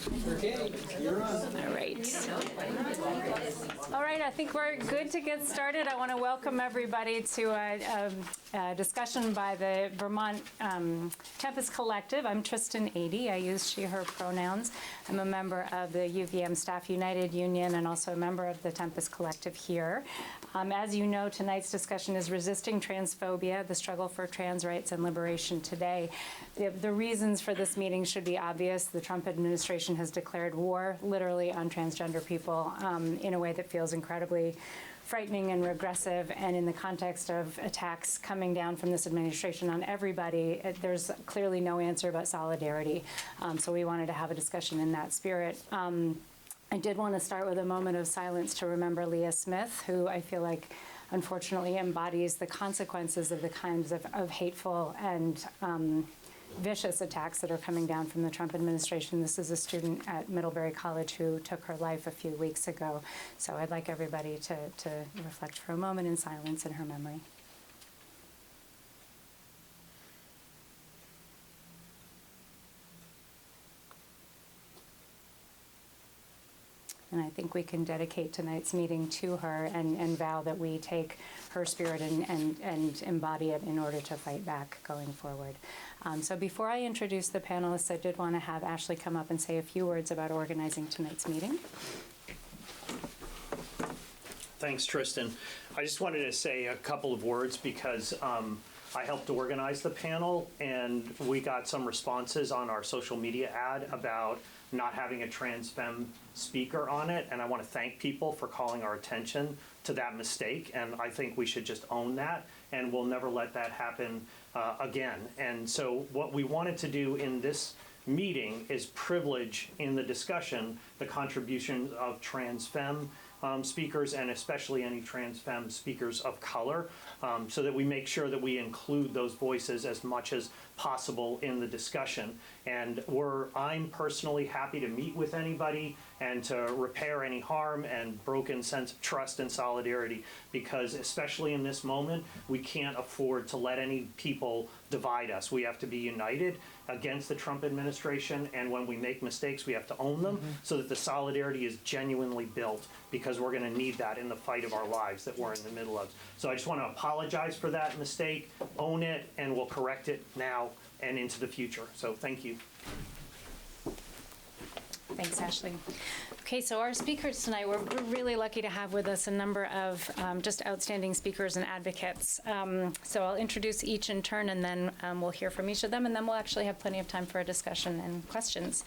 Okay, you're on. All right. All right, I think we're good to get started. I want to welcome everybody to a discussion by the Vermont Tempest Collective. I'm Tristan Adey. I use she, her pronouns. I'm a member of the UVM Staff United Union and also a member of the Tempest Collective here. As you know, tonight's discussion is Resisting Transphobia, the Struggle for Trans Rights and Liberation Today. The reasons for this meeting should be obvious. The Trump administration has declared war, literally, on transgender people in a way that feels incredibly frightening and regressive, and in the context of attacks coming down from this administration on everybody, there's clearly no answer but solidarity. So we wanted to have a discussion in that spirit. I did want to start with a moment of silence to remember Leah Smith, who I feel like unfortunately embodies the consequences of the kinds of hateful and vicious attacks that are coming down from the Trump administration. This is a student at Middlebury College who took her life a few weeks ago. So I'd like everybody to reflect for a moment in silence in her memory. And I think we can dedicate tonight's meeting to her and vow that we take her spirit and embody it in order to fight back going forward. So before I introduce the panelists, I did want to have Ashley come up and say a few words about organizing tonight's meeting. Thanks, Tristan. I just wanted to say a couple of words because I helped organize the panel, and we got some responses on our social media ad about not having a trans femme speaker on it, and I want to thank people for calling our attention to that mistake, and I think we should just own that, and we'll never let that happen again. And so what we wanted to do in this meeting is privilege in the discussion the contributions of trans femme speakers, and especially any trans femme speakers of color, so that we make sure that we include those voices as much as possible in the discussion. And I'm personally happy to meet with anybody and to repair any harm and broken sense of trust and solidarity, because especially in this moment, we can't afford to let any people divide us. We have to be united against the Trump administration, and when we make mistakes, we have to own them so that the solidarity is genuinely built, because we're going to need that in the fight of our lives that we're in the middle of. So I just want to apologize for that mistake, own it, and we'll correct it now and into the future. So thank you. Thanks, Ashley. Okay, so our speakers tonight, we're really lucky to have with us a number of just outstanding speakers and advocates. So I'll introduce each in turn, and then we'll hear from each of them, and then we'll actually have plenty of time for a discussion and questions.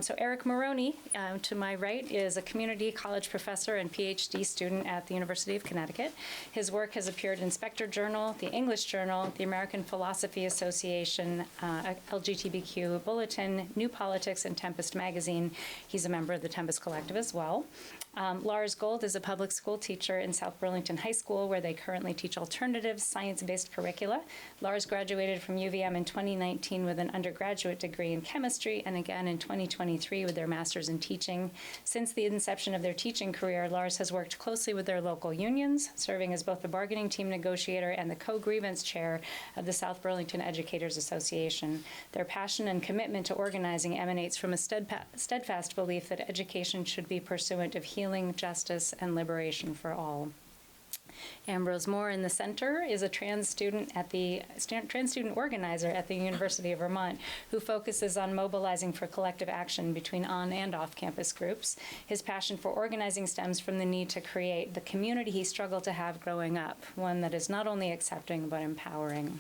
So Eric Maroney, to my right, is a community college professor and PhD student at the University of Connecticut. His work has appeared in Spectre Journal, the English Journal, the American Philosophy Association, LGBTQ Bulletin, New Politics, and Tempest Magazine. He's a member of the Tempest Collective as well. Lars Gold is a public school teacher in South Burlington High School, where they currently teach alternative science-based curricula. Lars graduated from UVM in 2019 with an undergraduate degree in chemistry, and again in 2023 with their master's in teaching. Since the inception of their teaching career, Lars has worked closely with their local unions, serving as both the bargaining team negotiator and the co-grievance chair of the South Burlington Educators Association. Their passion and commitment to organizing emanates from a steadfast belief that education should be pursuant of healing, justice, and liberation for all. Ambrose Moore in the center is a trans student organizer at the University of Vermont, who focuses on mobilizing for collective action between on and off-campus groups. His passion for organizing stems from the need to create the community he struggled to have growing up, one that is not only accepting but empowering.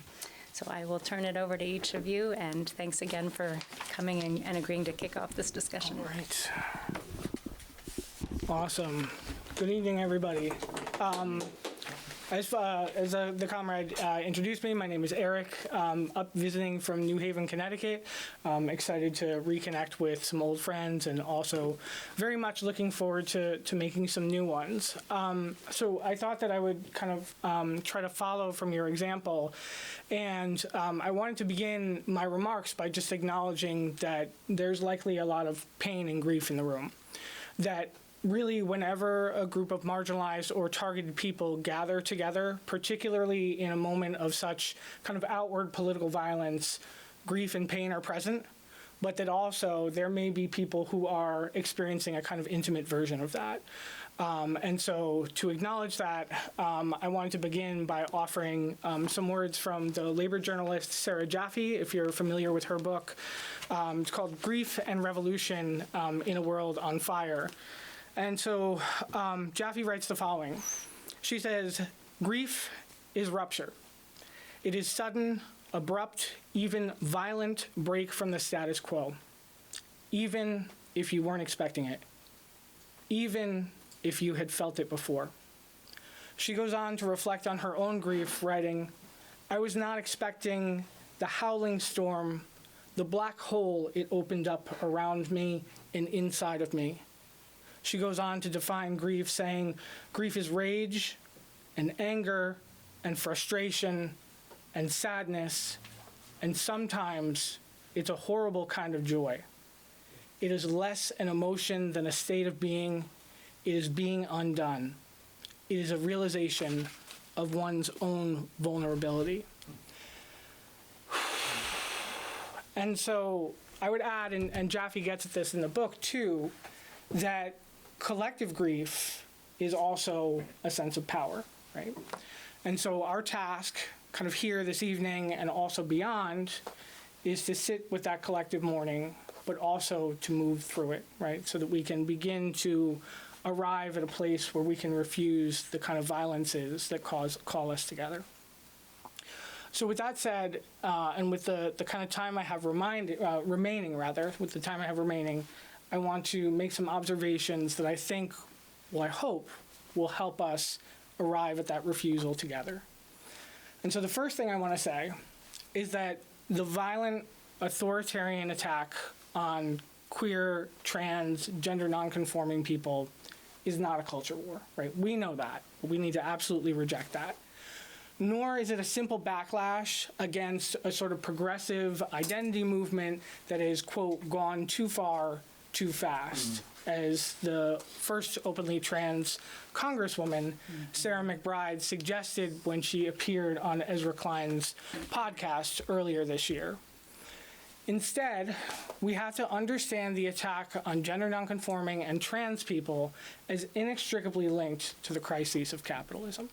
So I will turn it over to each of you, and thanks again for coming and agreeing to kick off this discussion. All right. Awesome. Good evening, everybody. As the comrade introduced me, my name is Eric. Up visiting from New Haven, Connecticut. Excited to reconnect with some old friends, and also very much looking forward to making some new ones. So I thought that I would kind of try to follow from your example, and I wanted to begin my remarks by just acknowledging that there's likely a lot of pain and grief in the room. That really, whenever a group of marginalized or targeted people gather together, particularly in a moment of such kind of outward political violence, grief and pain are present. but that also there may be people who are experiencing a kind of intimate version of that. And so to acknowledge that, I wanted to begin by offering some words from the labor journalist Sarah Jaffe, if you're familiar with her book. It's called Grief and Revolution in a World on Fire. And so Jaffe writes the following. She says, "Grief is rupture. It is sudden, abrupt, even violent break from the status quo, even if you weren't expecting it, even if you had felt it before." She goes on to reflect on her own grief, writing, "I was not expecting the howling storm, the black hole it opened up around me and inside of me." She goes on to define grief, saying, "Grief is rage and anger and frustration and sadness, and sometimes it's a horrible kind of joy. It is less an emotion than a state of being. It is being undone. It is a realization of one's own vulnerability." And so I would add, and Jaffe gets at this in the book too, that collective grief is also a sense of power, right? And so our task kind of here this evening and also beyond is to sit with that collective mourning, but also to move through it, right? So that we can begin to arrive at a place where we can refuse the kind of violences that call us together. So with that said, and with the kind of time I have remaining, I want to make some observations that I think, well, I hope, will help us arrive at that refusal together. And so the first thing I want to say is that the violent authoritarian attack on queer, trans, gender nonconforming people is not a culture war, right? We know that. We need to absolutely reject that. Nor is it a simple backlash against a sort of progressive identity movement that is, quote, gone too far, too fast, as the first openly trans Congresswoman, Sarah McBride, suggested when she appeared on Ezra Klein's podcast earlier this year. Instead, we have to understand the attack on gender nonconforming and trans people as inextricably linked to the crises of capitalism.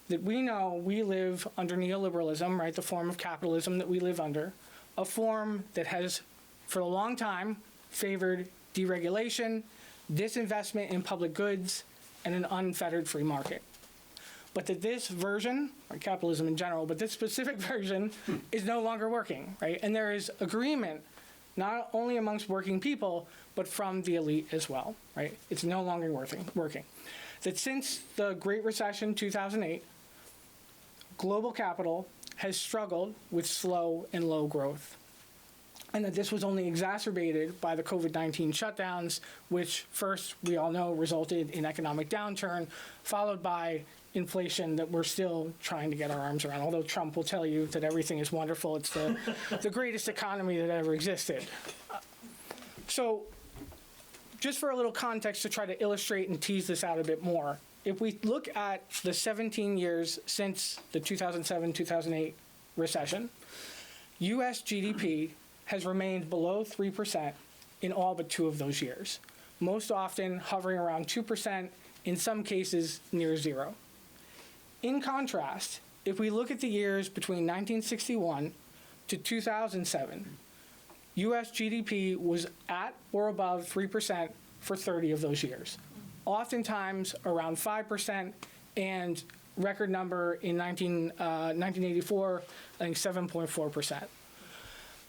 That we know we live under neoliberalism, right, the form of capitalism that we live under, a form that has, for a long time, favored deregulation, disinvestment in public goods, and an unfettered free market. But that this version, or capitalism in general, but this specific version is no longer working, right? And there is agreement, not only amongst working people, but from the elite as well, right? It's no longer working. That since the Great Recession, 2008, global capital has struggled with slow and low growth. And that this was only exacerbated by the COVID-19 shutdowns, which first, we all know, resulted in economic downturn, followed by inflation that we're still trying to get our arms around. Although Trump will tell you that everything is wonderful, it's the greatest economy that ever existed. So just for a little context to try to illustrate and tease this out a bit more, if we look at the 17 years since the 2007-2008 recession, U.S. GDP has remained below 3% in all but 2 of those years, most often hovering around 2%, in some cases near 0. In contrast, if we look at the years between 1961 to 2007, U.S. GDP was at or above 3% for 30 of those years, oftentimes around 5%, and record number in 1984, I think 7.4%.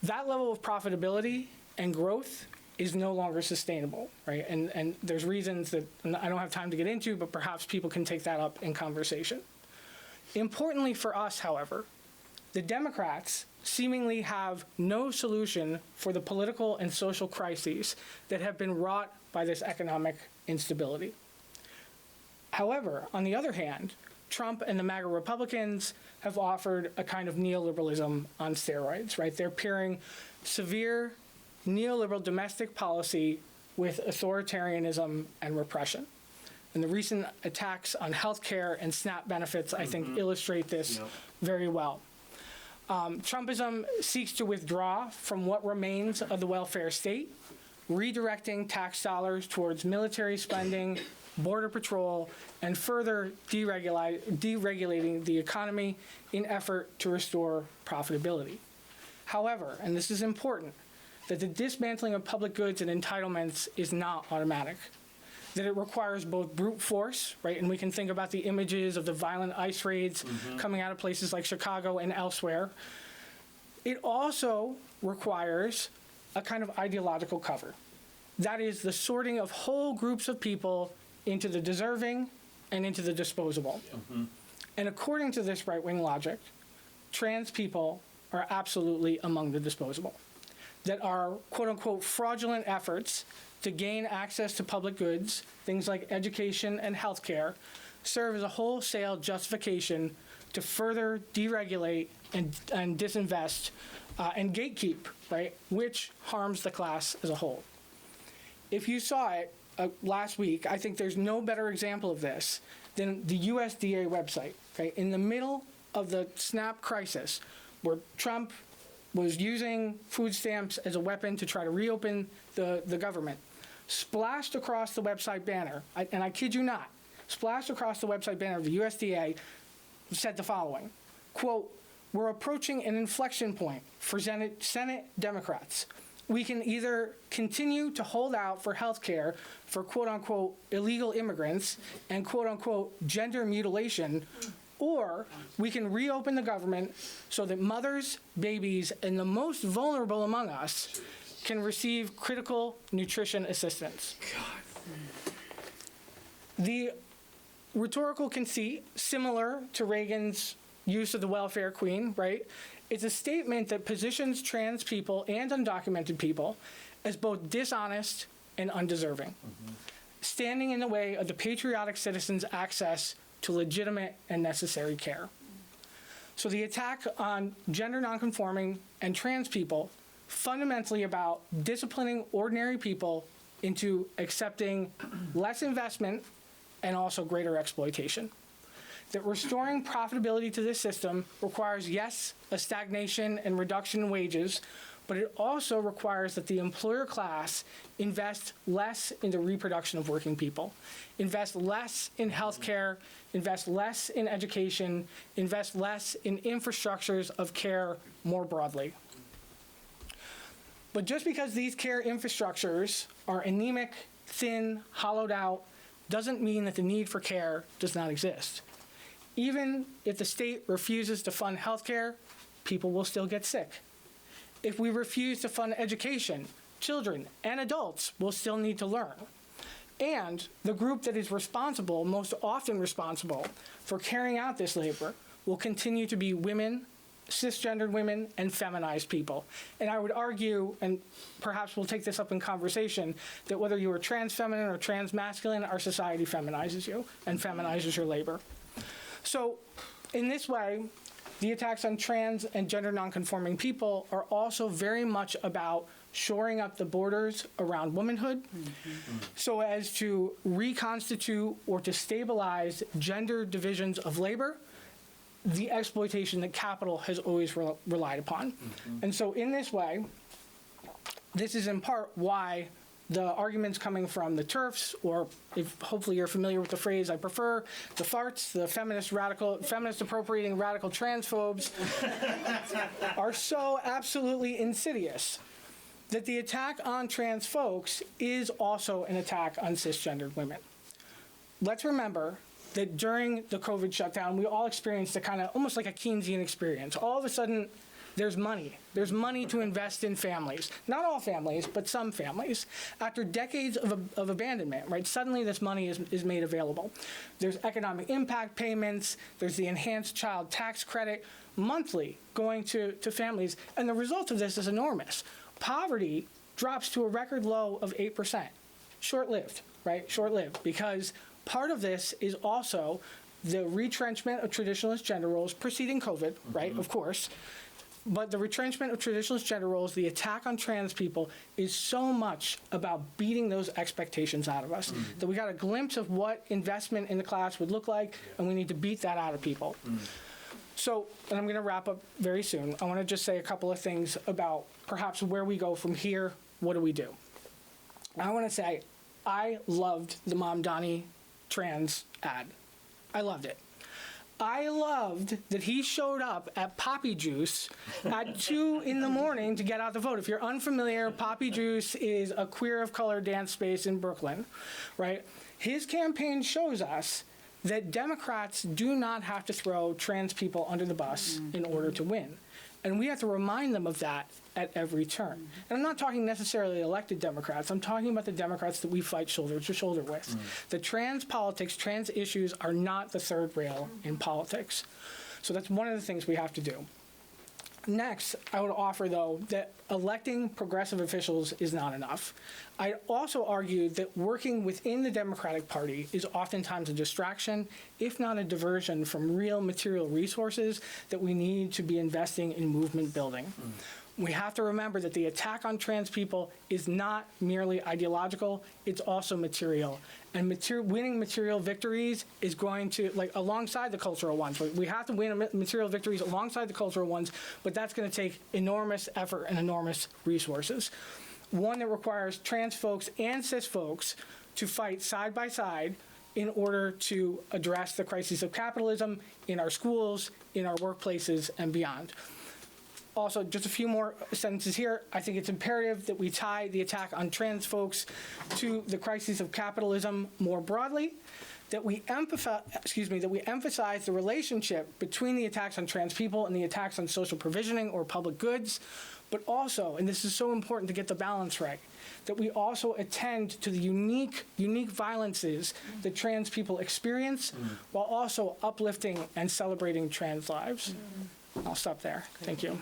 That level of profitability and growth is no longer sustainable, right? And there's reasons that I don't have time to get into, but perhaps people can take that up in conversation. Importantly for us, however, the Democrats seemingly have no solution for the political and social crises that have been wrought by this economic instability. However, on the other hand, Trump and the MAGA Republicans have offered a kind of neoliberalism on steroids, right? They're pairing severe neoliberal domestic policy with authoritarianism and repression. And the recent attacks on healthcare and SNAP benefits, I think, illustrate this very well. Trumpism seeks to withdraw from what remains of the welfare state, redirecting tax dollars towards military spending, border patrol, and further deregulating the economy in effort to restore profitability. However, and this is important, that the dismantling of public goods and entitlements is not automatic, that it requires both brute force, right, and we can think about the images of the violent ICE raids coming out of places like Chicago and elsewhere. It also requires a kind of ideological cover. That is the sorting of whole groups of people into the deserving and into the disposable. And according to this right-wing logic, trans people are absolutely among the disposable. That our quote-unquote fraudulent efforts to gain access to public goods, things like education and healthcare, serve as a wholesale justification to further deregulate and disinvest and gatekeep, right, which harms the class as a whole. If you saw it last week, I think there's no better example of this than the USDA website, okay? In the middle of the SNAP crisis, where Trump was using food stamps as a weapon to try to reopen the government, splashed across the website banner, and I kid you not, splashed across the website banner of the USDA said the following, quote, "We're approaching an inflection point for Senate Democrats. We can either continue to hold out for health care for quote-unquote illegal immigrants and quote-unquote gender mutilation, or we can reopen the government so that mothers, babies, and the most vulnerable among us can receive critical nutrition assistance." The rhetorical conceit, similar to Reagan's use of the welfare queen, right? It's a statement that positions trans people and undocumented people as both dishonest and undeserving, standing in the way of the patriotic citizens' access to legitimate and necessary care. So the attack on gender nonconforming and trans people fundamentally about disciplining ordinary people into accepting less investment and also greater exploitation. That restoring profitability to this system requires, yes, a stagnation and reduction in wages, but it also requires that the employer class invest less in the reproduction of working people, invest less in healthcare, invest less in education, invest less in infrastructures of care more broadly. But just because these care infrastructures are anemic, thin, hollowed out, doesn't mean that the need for care does not exist. Even if the state refuses to fund healthcare, people will still get sick. If we refuse to fund education, children and adults will still need to learn. And the group that is responsible, most often responsible, for carrying out this labor will continue to be women, cisgendered women, and feminized people. And I would argue, and perhaps we'll take this up in conversation, that whether you are trans feminine or trans masculine, our society feminizes you and feminizes your labor. So in this way, the attacks on trans and gender nonconforming people are also very much about shoring up the borders around womanhood so as to reconstitute or to stabilize gender divisions of labor, the exploitation that capital has always relied upon. And so in this way, this is in part why the arguments coming from the TERFs, or if hopefully you're familiar with the phrase I prefer, the farts, the feminist appropriating radical transphobes, are so absolutely insidious that the attack on trans folks is also an attack on cisgendered women. Let's remember that during the COVID shutdown, we all experienced a kind of almost like a Keynesian experience. All of a sudden, there's money. There's money to invest in families. Not all families, but some families. After decades of abandonment, right, suddenly this money is made available. There's economic impact payments. There's the enhanced child tax credit monthly going to families. And the result of this is enormous. Poverty drops to a record low of 8%. Short-lived, right? Short-lived. Because part of this is also the retrenchment of traditionalist gender roles preceding COVID, right, of course. But the retrenchment of traditionalist gender roles, the attack on trans people, is so much about beating those expectations out of us that we got a glimpse of what investment in the class would look like, and we need to beat that out of people. So, and I'm going to wrap up very soon. I want to just say a couple of things about perhaps where we go from here. What do we do? I want to say I loved the Mom Donnie trans ad. I loved it. I loved that he showed up at Poppy Juice at 2 in the morning to get out the vote. If you're unfamiliar, Poppy Juice is a queer of color dance space in Brooklyn, right? His campaign shows us that Democrats do not have to throw trans people under the bus in order to win. And we have to remind them of that at every turn. And I'm not talking necessarily elected Democrats. I'm talking about the Democrats that we fight shoulder to shoulder with. The trans politics, trans issues are not the third rail in politics. So that's one of the things we have to do. Next, I would offer, though, that electing progressive officials is not enough. I also argue that working within the Democratic Party is oftentimes a distraction, if not a diversion, from real material resources that we need to be investing in movement building. We have to remember that the attack on trans people is not merely ideological, it's also material. And winning material victories is going to, alongside the cultural ones. We have to win material victories alongside the cultural ones, but that's going to take enormous effort and enormous resources. One that requires trans folks and cis folks to fight side by side in order to address the crises of capitalism in our schools, in our workplaces, and beyond. Also, just a few more sentences here. I think it's imperative that we tie the attack on trans folks to the crises of capitalism more broadly, that we emphasize the relationship between the attacks on trans people and the attacks on social provisioning or public goods, but also, and this is so important to get the balance right, that we also attend to the unique violences that trans people experience while also uplifting and celebrating trans lives. I'll stop there. Thank you.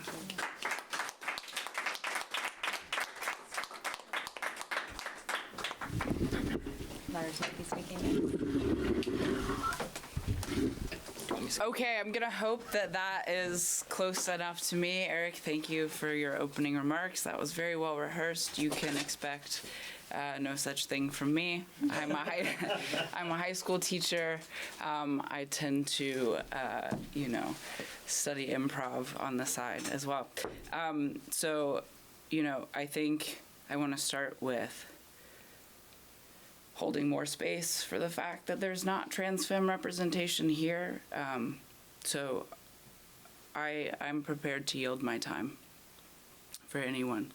Lars will be speaking. Okay, I'm gonna hope that is close enough to me. Eric, thank you for your opening remarks. That was very well rehearsed. You can expect no such thing from me. I'm a high school teacher. I tend to, study improv on the side as well. I think I want to start with holding more space for the fact that there's not trans femme representation here. So I'm prepared to yield my time for anyone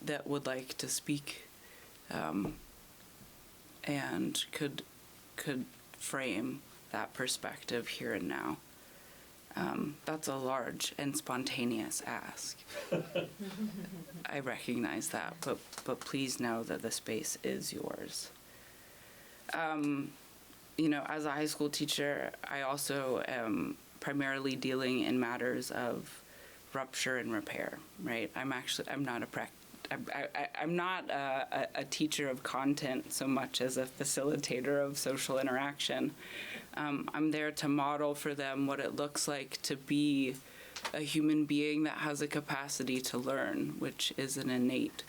that would like to speak and could frame that perspective here and now. That's a large and spontaneous ask. I recognize that, but please know that the space is yours. As a high school teacher, I also am primarily dealing in matters of rupture and repair, right? I'm not a teacher of content so much as a facilitator of social interaction. I'm there to model for them what it looks like to be a human being that has a capacity to learn, which is an innate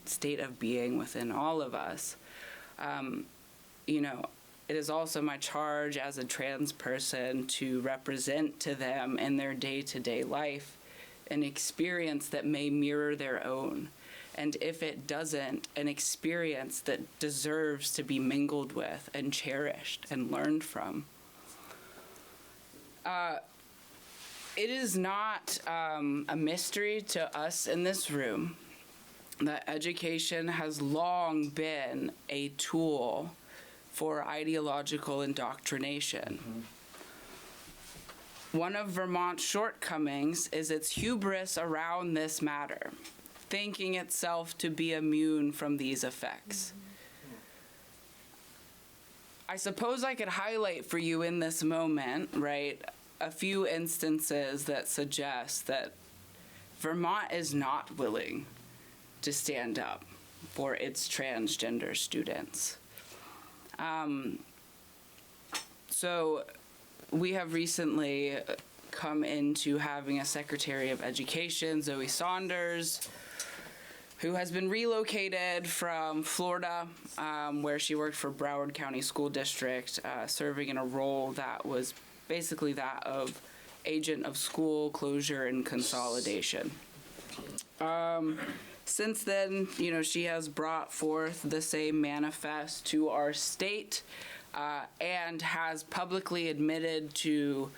state of being within all of us. It is also my charge as a trans person to represent to them in their day-to-day life an experience that may mirror their own. And if it doesn't, an experience that deserves to be mingled with and cherished and learned from. It is not a mystery to us in this room that education has long been a tool for ideological indoctrination. One of Vermont's shortcomings is its hubris around this matter, thinking itself to be immune from these effects. I suppose I could highlight for you in this moment, right, a few instances that suggest that Vermont is not willing to stand up for its transgender students. So we have recently come into having a Secretary of Education, Zoe Saunders, who has been relocated from Florida, where she worked for Broward County School District, serving in a role that was basically that of agent of school closure and consolidation. Since then, she has brought forth the same manifest to our state and has publicly admitted to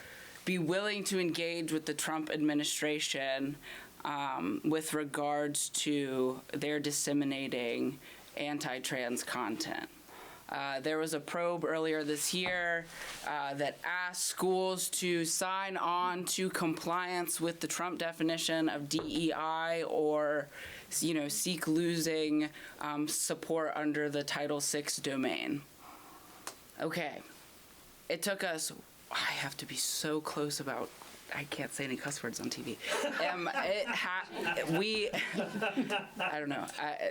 be willing to engage with the Trump administration with regards to their disseminating anti-trans content. There was a probe earlier this year that asked schools to sign on to compliance with the Trump definition of DEI or, seek losing support under the Title VI domain. Okay. It took us, I have to be so close about, I can't say any cuss words on TV. I don't know.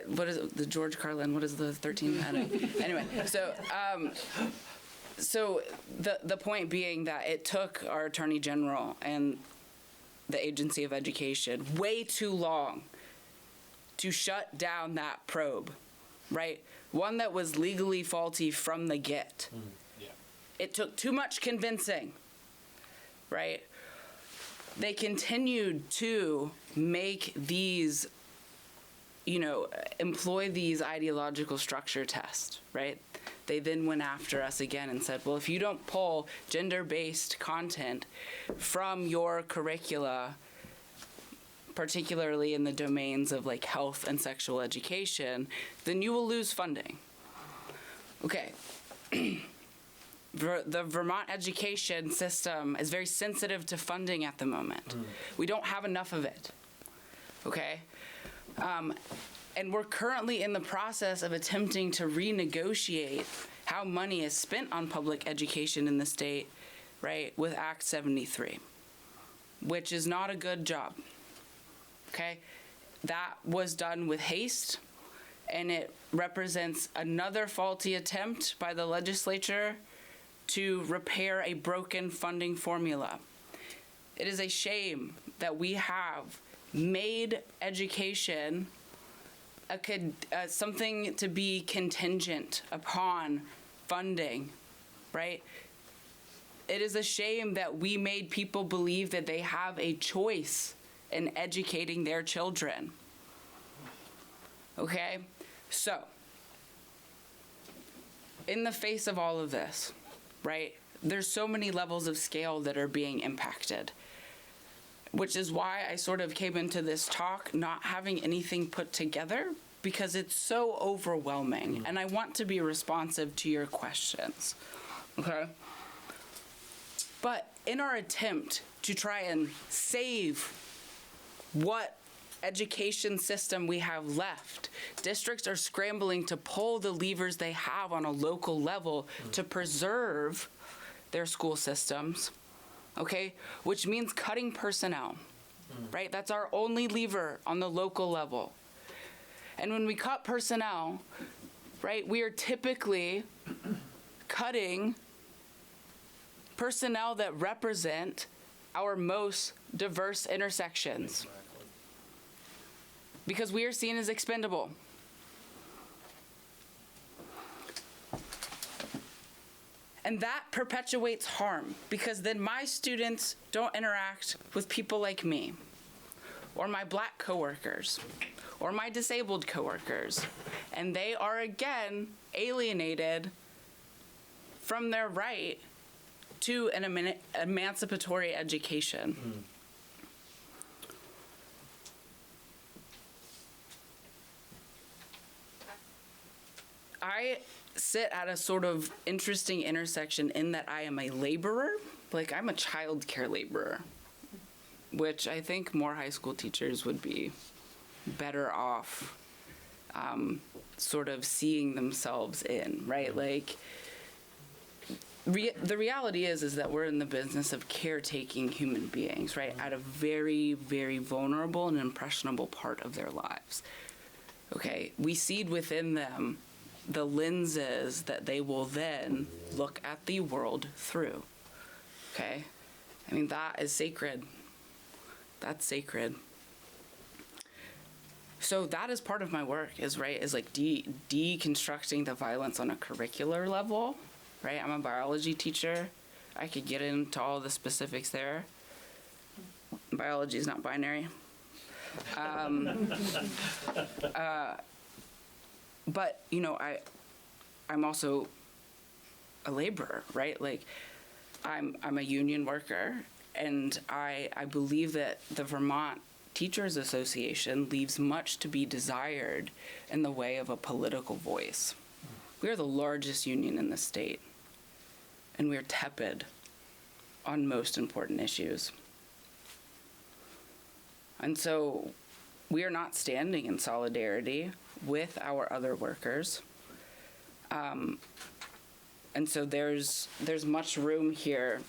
What is it, the George Carlin? What is the 13? I don't know. Anyway, so the point being that it took our Attorney General and the Agency of Education way too long to shut down that probe, right? One that was legally faulty from the get. Yeah. It took too much convincing, right? They continued to make these, employ these ideological structure tests, right? They then went after us again and said, well, if you don't pull gender-based content from your curricula, particularly in the domains of like health and sexual education, then you will lose funding. Okay. The Vermont education system is very sensitive to funding at the moment. We don't have enough of it, okay? And we're currently in the process of attempting to renegotiate how money is spent on public education in the state, right, with Act 73, which is not a good job, okay? That was done with haste, and it represents another faulty attempt by the legislature to repair a broken funding formula. It is a shame that we have made education something to be contingent upon funding, right? It is a shame that we made people believe that they have a choice in educating their children. Okay? So, in the face of all of this, right? There's so many levels of scale that are being impacted, which is why I sort of came into this talk not having anything put together, because it's so overwhelming, and I want to be responsive to your questions, okay? But in our attempt to try and save what education system we have left, districts are scrambling to pull the levers they have on a local level to preserve their school systems, okay? Which means cutting personnel, right? That's our only lever on the local level. And when we cut personnel, right, we are typically cutting personnel that represent our most diverse intersections. Because we are seen as expendable. And that perpetuates harm, because then my students don't interact with people like me, or my black coworkers, or my disabled coworkers, and they are again alienated from their right to an emancipatory education. I sit at a sort of interesting intersection in that I am a laborer. Like, I'm a child care laborer, which I think more high school teachers would be better off sort of seeing themselves in, right? Like, the reality is that we're in the business of caretaking human beings, right, at a very, very vulnerable and impressionable part of their lives. Okay, we seed within them the lenses that they will then look at the world through. Okay? I mean, that is sacred. That's sacred. So that is part of my work, is like deconstructing the violence on a curricular level, right? I'm a biology teacher. I could get into all the specifics there. Biology is not binary. But, you know, I'm also a laborer, right? Like, I'm a union worker, and I believe that the Vermont Teachers Association leaves much to be desired in the way of a political voice. We are the largest union in the state, and we are tepid on most important issues. And so we are not standing in solidarity with our other workers. And so there's much room here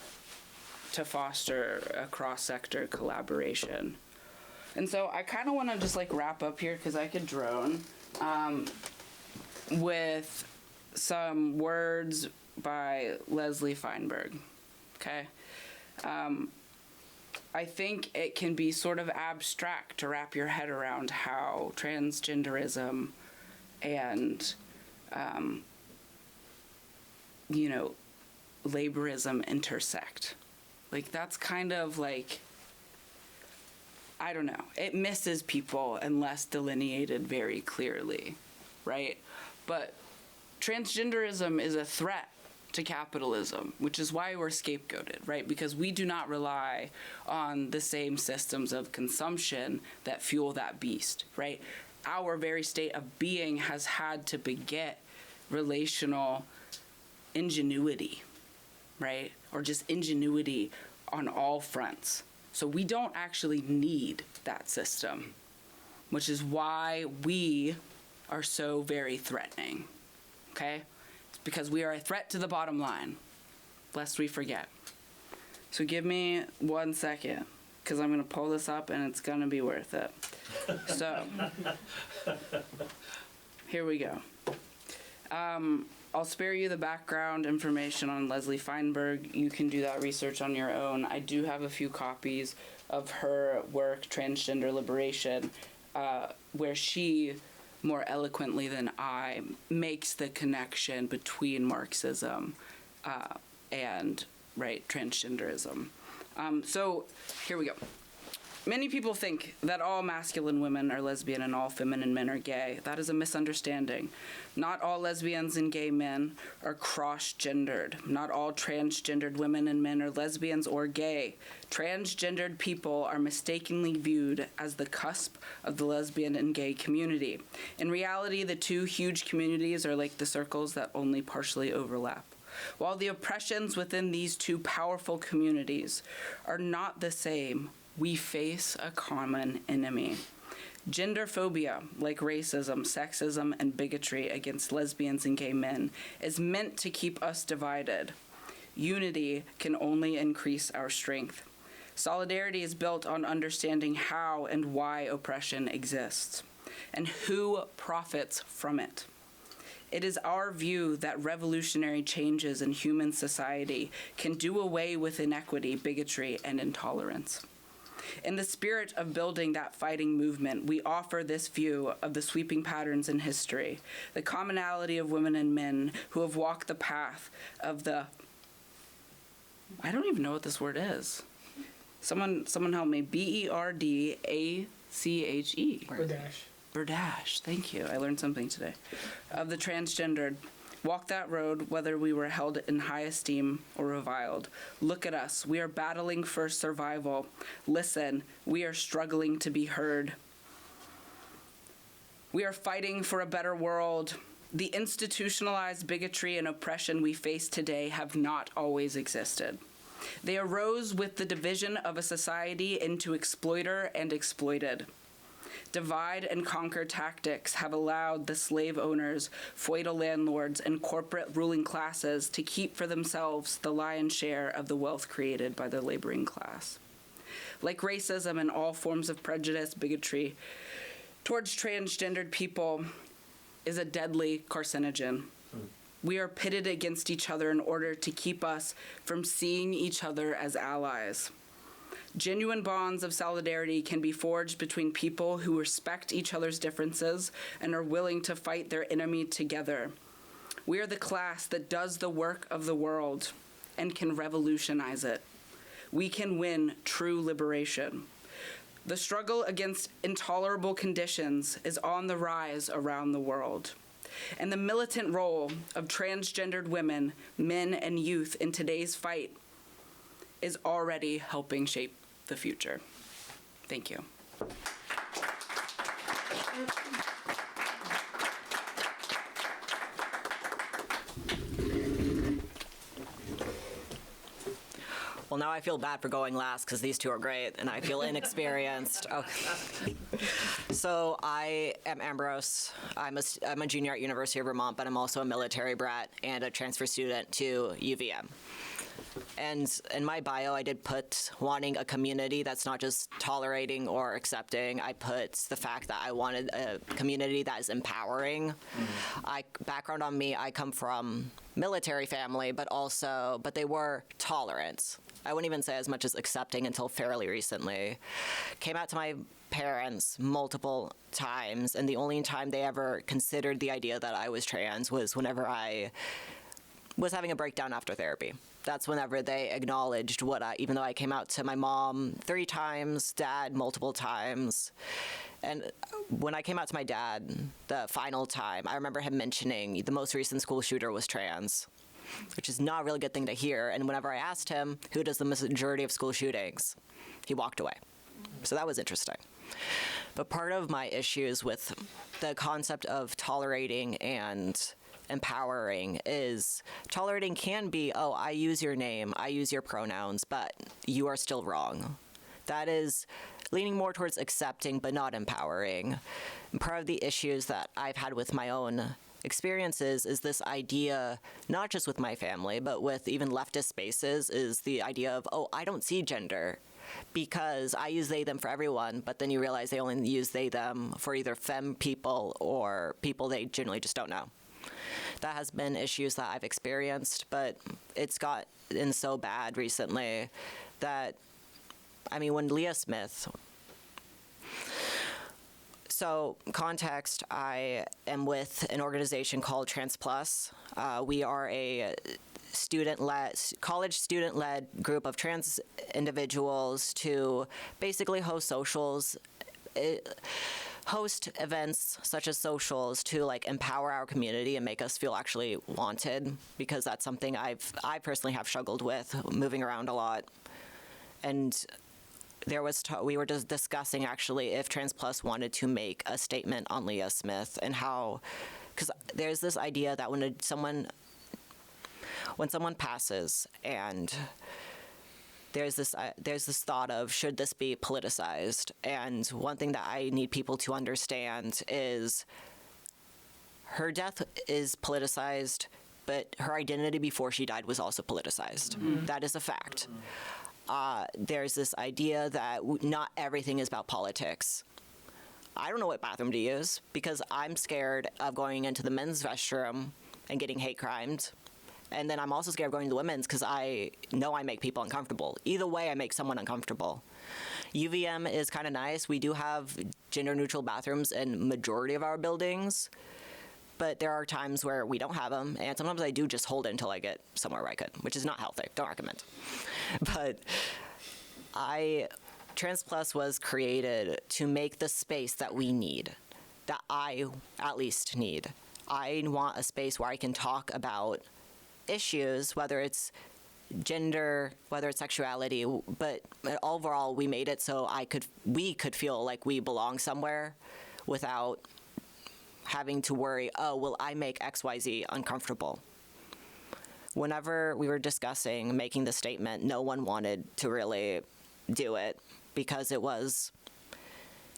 to foster a cross-sector collaboration. And so I kind of want to just like wrap up here, because I could drone, with some words by Leslie Feinberg, okay? I think it can be sort of abstract to wrap your head around how transgenderism and, you know, laborism intersect. Like, that's kind of like, I don't know. It misses people unless delineated very clearly, right? But transgenderism is a threat to capitalism, which is why we're scapegoated, right? Because we do not rely on the same systems of consumption that fuel that beast, right? Our very state of being has had to beget relational ingenuity, right? Or just ingenuity on all fronts. So we don't actually need that system, which is why we are so very threatening, okay? It's because we are a threat to the bottom line, lest we forget. So give me 1 second, because I'm going to pull this up and it's going to be worth it. So, here we go. I'll spare you the background information on Leslie Feinberg. You can do that research on your own. I do have a few copies of her work, Transgender Liberation, where she, more eloquently than I, makes the connection between Marxism and, right, transgenderism. So here we go. Many people think that all masculine women are lesbian and all feminine men are gay. That is a misunderstanding. Not all lesbians and gay men are cross-gendered. Not all transgendered women and men are lesbians or gay. Transgendered people are mistakenly viewed as the cusp of the lesbian and gay community. In reality, the two huge communities are like the circles that only partially overlap. While the oppressions within these two powerful communities are not the same, we face a common enemy. Genderphobia, like racism, sexism, and bigotry against lesbians and gay men, is meant to keep us divided. Unity can only increase our strength. Solidarity is built on understanding how and why oppression exists, and who profits from it. It is our view that revolutionary changes in human society can do away with inequity, bigotry, and intolerance. In the spirit of building that fighting movement, we offer this view of the sweeping patterns in history, the commonality of women and men who have walked the path of the, I don't even know what this word is. Someone help me. Berdache. Berdache, thank you. I learned something today. Of the transgendered. Walk that road, whether we were held in high esteem or reviled. Look at us. We are battling for survival. Listen, we are struggling to be heard. We are fighting for a better world. The institutionalized bigotry and oppression we face today have not always existed. They arose with the division of a society into exploiter and exploited. Divide and conquer tactics have allowed the slave owners, feudal landlords, and corporate ruling classes to keep for themselves the lion's share of the wealth created by the laboring class. Like racism and all forms of prejudice, bigotry towards transgendered people is a deadly carcinogen. We are pitted against each other in order to keep us from seeing each other as allies. Genuine bonds of solidarity can be forged between people who respect each other's differences and are willing to fight their enemy together. We are the class that does the work of the world, and can revolutionize it. We can win true liberation. The struggle against intolerable conditions is on the rise around the world. And the militant role of transgendered women, men, and youth in today's fight is already helping shape the future. Thank you. Well, now I feel bad for going last because these two are great and I feel inexperienced. Okay. So I am Ambrose. I'm a junior at University of Vermont, but I'm also a military brat and a transfer student to UVM. And in my bio, I did put wanting a community that's not just tolerating or accepting. I put the fact that I wanted a community that is empowering. Background on me, I come from military family, but they were tolerant. I wouldn't even say as much as accepting until fairly recently. Came out to my parents multiple times, and the only time they ever considered the idea that I was trans was whenever I was having a breakdown after therapy. That's whenever they acknowledged even though I came out to my mom 3 times, dad multiple times. And when I came out to my dad the final time, I remember him mentioning the most recent school shooter was trans, which is not a really good thing to hear. And whenever I asked him, who does the majority of school shootings, he walked away. So that was interesting. But part of my issues with the concept of tolerating and empowering is tolerating can be, oh, I use your name, I use your pronouns, but you are still wrong. That is leaning more towards accepting but not empowering. And part of the issues that I've had with my own experiences is this idea, not just with my family, but with even leftist spaces, is the idea of, oh, I don't see gender because I use they, them for everyone, but then you realize they only use they, them for either femme people or people they generally just don't know. That has been issues that I've experienced, but it's gotten so bad recently that, I mean, when Leah Smith... So, context, I am with an organization called Trans+. We are a college student-led group of trans individuals to basically host socials, host events such as socials to empower our community and make us feel actually wanted, because that's something I personally have struggled with, moving around a lot. And we were just discussing actually if Trans+ wanted to make a statement on Leah Smith and how, because there's this idea that when someone passes and there's this thought of, should this be politicized? And one thing that I need people to understand is her death is politicized, but her identity before she died was also politicized. Mm-hmm. That is a fact. There's this idea that not everything is about politics. I don't know what bathroom to use because I'm scared of going into the men's restroom and getting hate crimed. And then I'm also scared of going to the women's because I know I make people uncomfortable. Either way, I make someone uncomfortable. UVM is kind of nice. We do have gender-neutral bathrooms in majority of our buildings, but there are times where we don't have them, and sometimes I do just hold it until I get somewhere where I could, which is not healthy. Don't recommend. But Trans+ was created to make the space that we need, that I at least need. I want a space where I can talk about issues, whether it's gender, whether it's sexuality, but overall we made it so we could feel like we belong somewhere without having to worry, oh, will I make XYZ uncomfortable? Whenever we were discussing making the statement, no one wanted to really do it because it was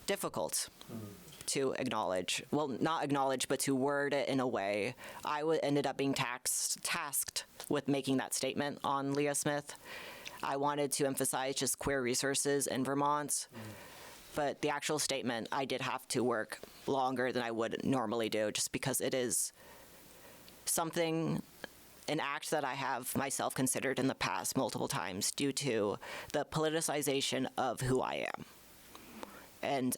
difficult to acknowledge. Well, not acknowledge, but to word it in a way. I ended up being tasked with making that statement on Leah Smith. I wanted to emphasize just queer resources in Vermont. But the actual statement, I did have to work longer than I would normally do, just because it is an act that I have myself considered in the past multiple times due to the politicization of who I am.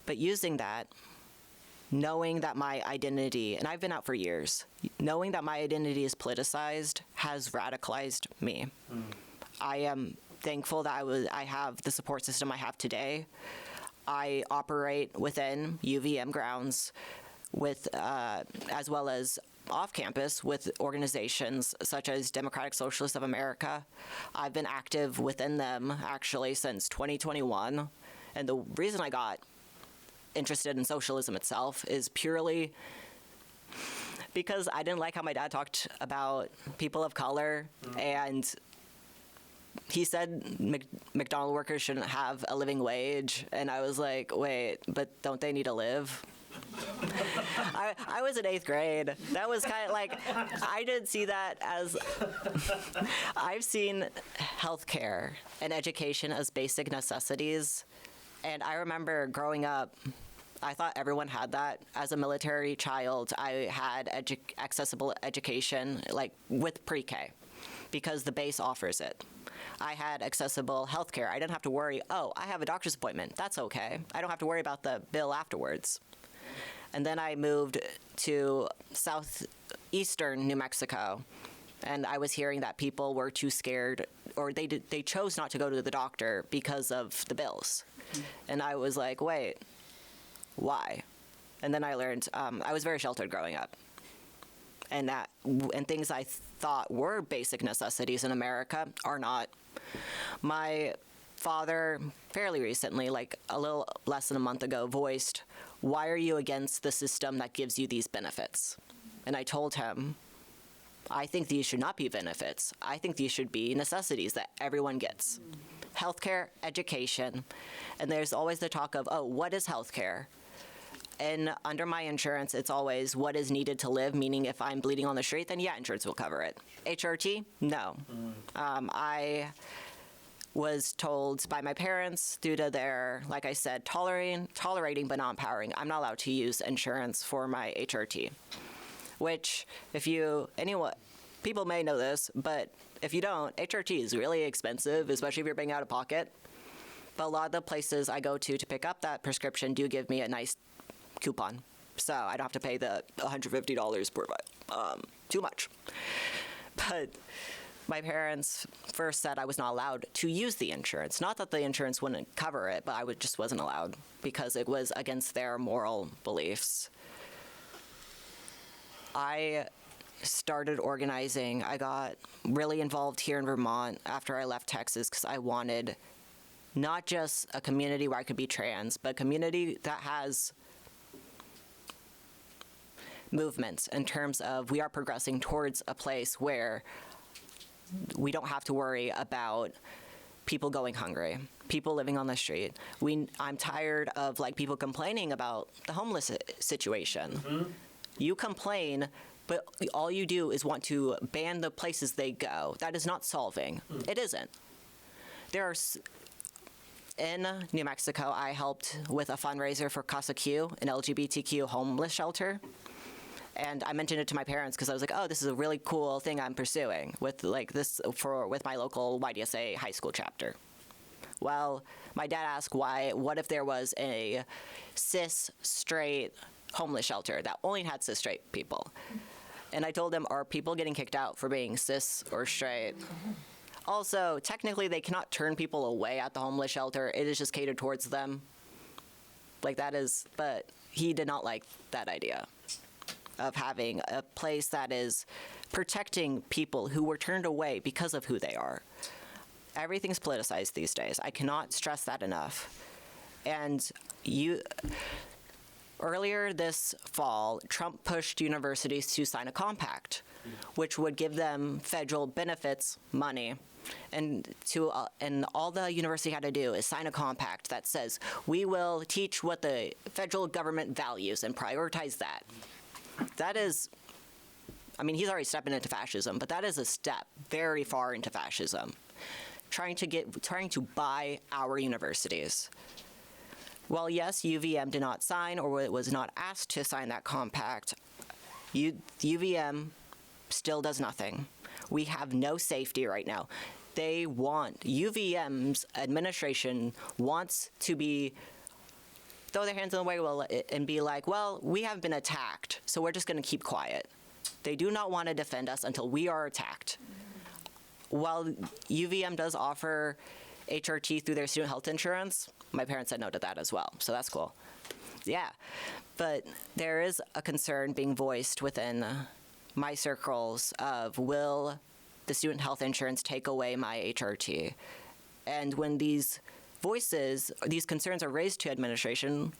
But using that, knowing that my identity, and I've been out for years, knowing that my identity is politicized has radicalized me. I am thankful that I have the support system I have today. I operate within UVM grounds with, as well as off campus with organizations such as Democratic Socialists of America. I've been active within them actually since 2021. And the reason I got interested in socialism itself is purely because I didn't like how my dad talked about people of color, and he said McDonald's workers shouldn't have a living wage, and I was like, wait, but don't they need to live? I was in 8th grade. That was kind of like, I didn't see that as, I've seen healthcare and education as basic necessities. And I remember growing up, I thought everyone had that. As a military child, I had accessible education, like with pre-K, because the base offers it. I had accessible healthcare. I didn't have to worry, oh, I have a doctor's appointment. That's okay. I don't have to worry about the bill afterwards. And then I moved to southeastern New Mexico, and I was hearing that people were too scared, or they chose not to go to the doctor because of the bills. And I was like, wait, why? And then I learned I was very sheltered growing up, and things I thought were basic necessities in America are not. My father, fairly recently, like a little less than a month ago, voiced, why are you against the system that gives you these benefits? And I told him, I think these should not be benefits. I think these should be necessities that everyone gets. Healthcare, education, and there's always the talk of, oh, what is healthcare? And under my insurance, it's always what is needed to live, meaning if I'm bleeding on the street, then yeah, insurance will cover it. HRT, no. I was told by my parents, due to their, like I said, tolerating but not empowering, I'm not allowed to use insurance for my HRT. Which, people may know this, but if you don't, HRT is really expensive, especially if you're paying out of pocket. But a lot of the places I go to pick up that prescription do give me a nice coupon, so I don't have to pay the $150 per too much. But my parents first said I was not allowed to use the insurance. Not that the insurance wouldn't cover it, but I just wasn't allowed because it was against their moral beliefs. I started organizing. I got really involved here in Vermont after I left Texas because I wanted not just a community where I could be trans, but a community that has movements in terms of we are progressing towards a place where we don't have to worry about people going hungry, people living on the street. I'm tired of people complaining about the homeless situation. You complain, but all you do is want to ban the places they go. That is not solving. It isn't. In New Mexico, I helped with a fundraiser for Casa Q, an LGBTQ homeless shelter. And I mentioned it to my parents because I was like, oh, this is a really cool thing I'm pursuing with with my local YDSA high school chapter. Well, my dad asked what if there was a cis, straight homeless shelter that only had cis, straight people? And I told him, are people getting kicked out for being cis or straight? Also, technically, they cannot turn people away at the homeless shelter. It is just catered towards them. But he did not like that idea of having a place that is protecting people who were turned away because of who they are. Everything's politicized these days. I cannot stress that enough. And earlier this fall, Trump pushed universities to sign a compact, which would give them federal benefits, money, and all the university had to do is sign a compact that says, we will teach what the federal government values and prioritize that. That is, he's already stepping into fascism, but that is a step very far into fascism. Trying to buy our universities. Well, yes, UVM did not sign or was not asked to sign that compact. UVM still does nothing. We have no safety right now. UVM's administration wants to be throw their hands in the way and be like, well, we have been attacked, so we're just going to keep quiet. They do not want to defend us until we are attacked. While UVM does offer HRT through their student health insurance, my parents said no to that as well, so that's cool. Yeah, but there is a concern being voiced within my circles of, will the student health insurance take away my HRT? And when these concerns are raised to administration,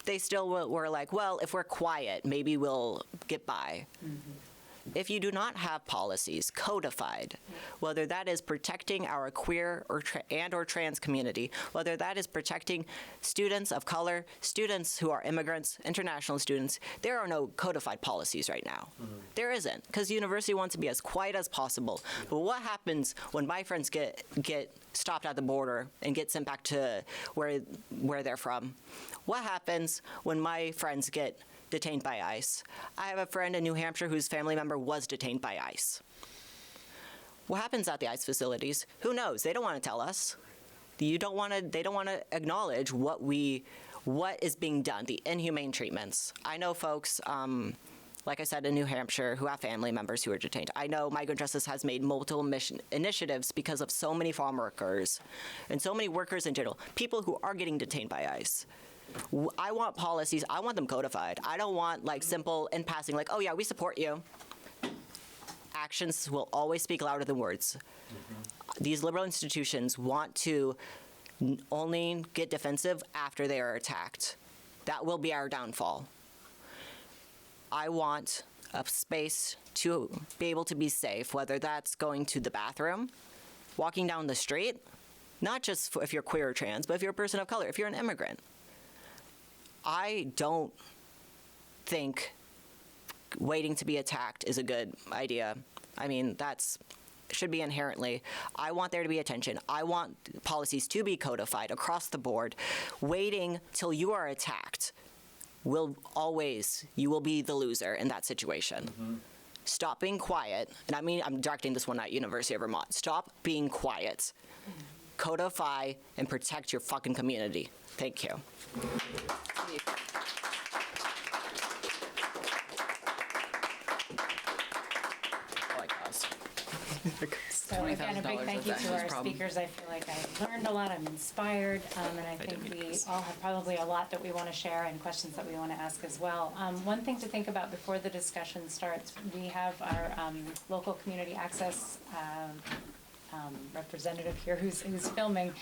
they still were like, well, if we're quiet, maybe we'll get by. If you do not have policies codified, whether that is protecting our queer or trans community, whether that is protecting students of color, students who are immigrants, international students, there are no codified policies right now. There isn't, because the university wants to be as quiet as possible. But what happens when my friends get stopped at the border and get sent back to where they're from? What happens when my friends get detained by ICE? I have a friend in New Hampshire whose family member was detained by ICE. What happens at the ICE facilities? Who knows? They don't want to tell us. They don't want to acknowledge what is being done, the inhumane treatments. I know folks, like I said, in New Hampshire, who have family members who are detained. I know Migrant Justice has made multiple initiatives because of so many farm workers and so many workers in general, people who are getting detained by ICE. I want policies. I want them codified. I don't want like simple in passing, like, oh yeah, we support you. Actions will always speak louder than words. These liberal institutions want to only get defensive after they are attacked. That will be our downfall. I want a space to be able to be safe, whether that's going to the bathroom, walking down the street, not just if you're queer or trans, but if you're a person of color, if you're an immigrant. I don't think waiting to be attacked is a good idea. I mean, should be inherently. I want there to be attention. I want policies to be codified across the board. Waiting till you are attacked you will be the loser in that situation. Stop being quiet. And I mean, I'm directing this one at University of Vermont. Stop being quiet. Codify and protect your fucking community. Thank you. So again, a big thank you to our speakers. I feel like I've learned a lot, I'm inspired, and I think we all have probably a lot that we want to share and questions that we want to ask as well. One thing to think about before the discussion starts, we have our local community access representative here who's filming.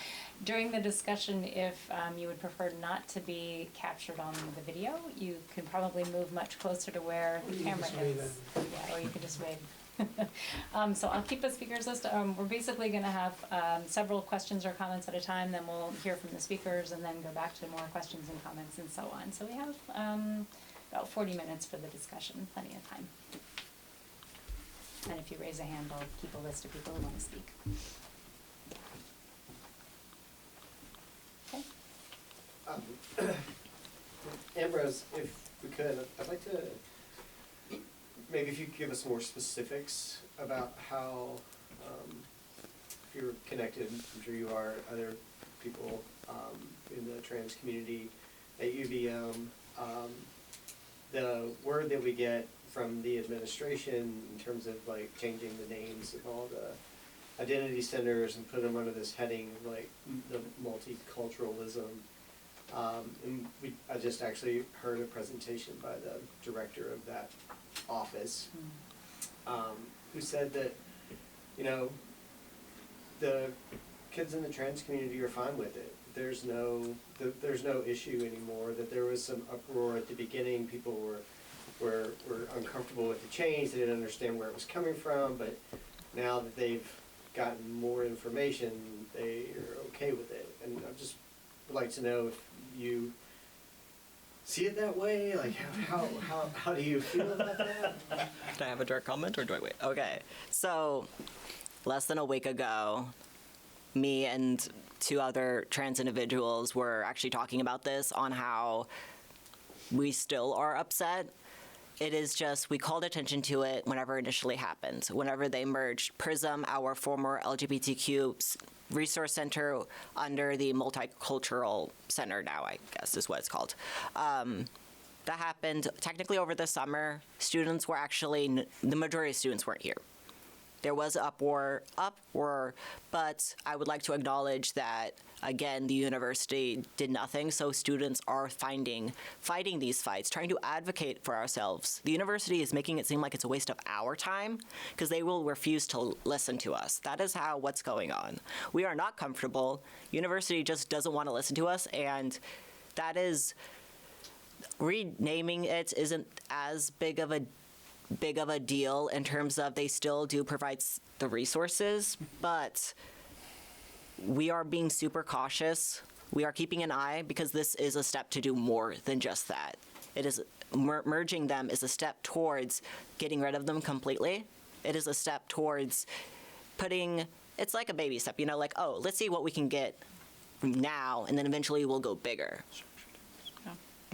During the discussion, if you would prefer not to be captured on the video, you can probably move much closer to where the camera is. Yeah, or you can just wave. So I'll keep a speakers list. We're basically going to have several questions or comments at a time, then we'll hear from the speakers and then go back to more questions and comments and so on. So we have about 40 minutes for the discussion, plenty of time. And if you raise a hand, I'll keep a list of people who want to speak. Okay. Ambrose, if we could, I'd like to, maybe if you could give us more specifics about how, if you're connected, I'm sure you are, other people in the trans community at UVM, the word that we get from the administration in terms of like changing the names of all the identity centers and putting them under this heading of like the multiculturalism. And I just actually heard a presentation by the director of that office, who said that, you know, the kids in the trans community are fine with it. There's no issue anymore. That there was some uproar at the beginning. People were uncomfortable with the change. They didn't understand where it was coming from. But now that they've gotten more information, they are okay with it. And I just would like to know if you see it that way. Like how do you feel about that? Can I have a direct comment or do I wait? Okay, so less than a week ago, me and two other trans individuals were actually talking about this, on how we still are upset it is just, we called attention to it whenever it initially happened, whenever they merged PRISM, our former LGBTQ resource center, under the Multicultural Center now, I guess is what it's called. That happened technically over the summer. Students were actually, the majority of students weren't here. There was uproar, but I would like to acknowledge that, again, the university did nothing, so students are fighting these fights, trying to advocate for ourselves. The university is making it seem like it's a waste of our time because they will refuse to listen to us. That is what's going on. We are not comfortable. University just doesn't want to listen to us, and that is, renaming it isn't as big of a deal in terms of they still do provide the resources, but we are being super cautious. We are keeping an eye because this is a step to do more than just that. It is merging them is a step towards getting rid of them completely. It is a step towards it's like a baby step, like, oh, let's see what we can get now, and then eventually we'll go bigger.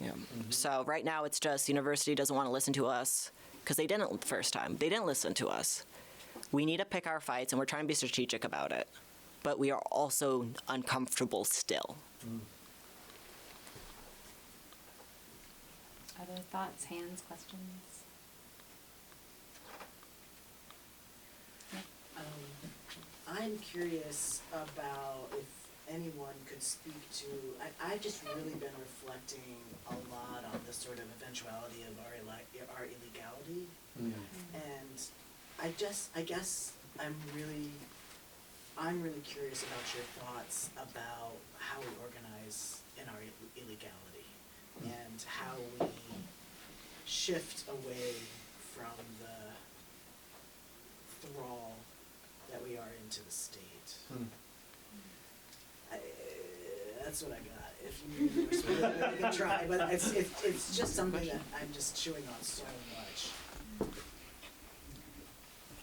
Yeah. So right now it's just university doesn't want to listen to us because they didn't the first time. They didn't listen to us. We need to pick our fights, and we're trying to be strategic about it. But we are also uncomfortable still. Other thoughts, hands, questions? I'm curious about if anyone could speak to, I've just really been reflecting a lot on the sort of eventuality of our illegality. And I guess I'm really curious about your thoughts about how we organize in our illegality and how we shift away from the thrall that we are into the state. That's what I got. If you can try, but it's just something that I'm just chewing on so much.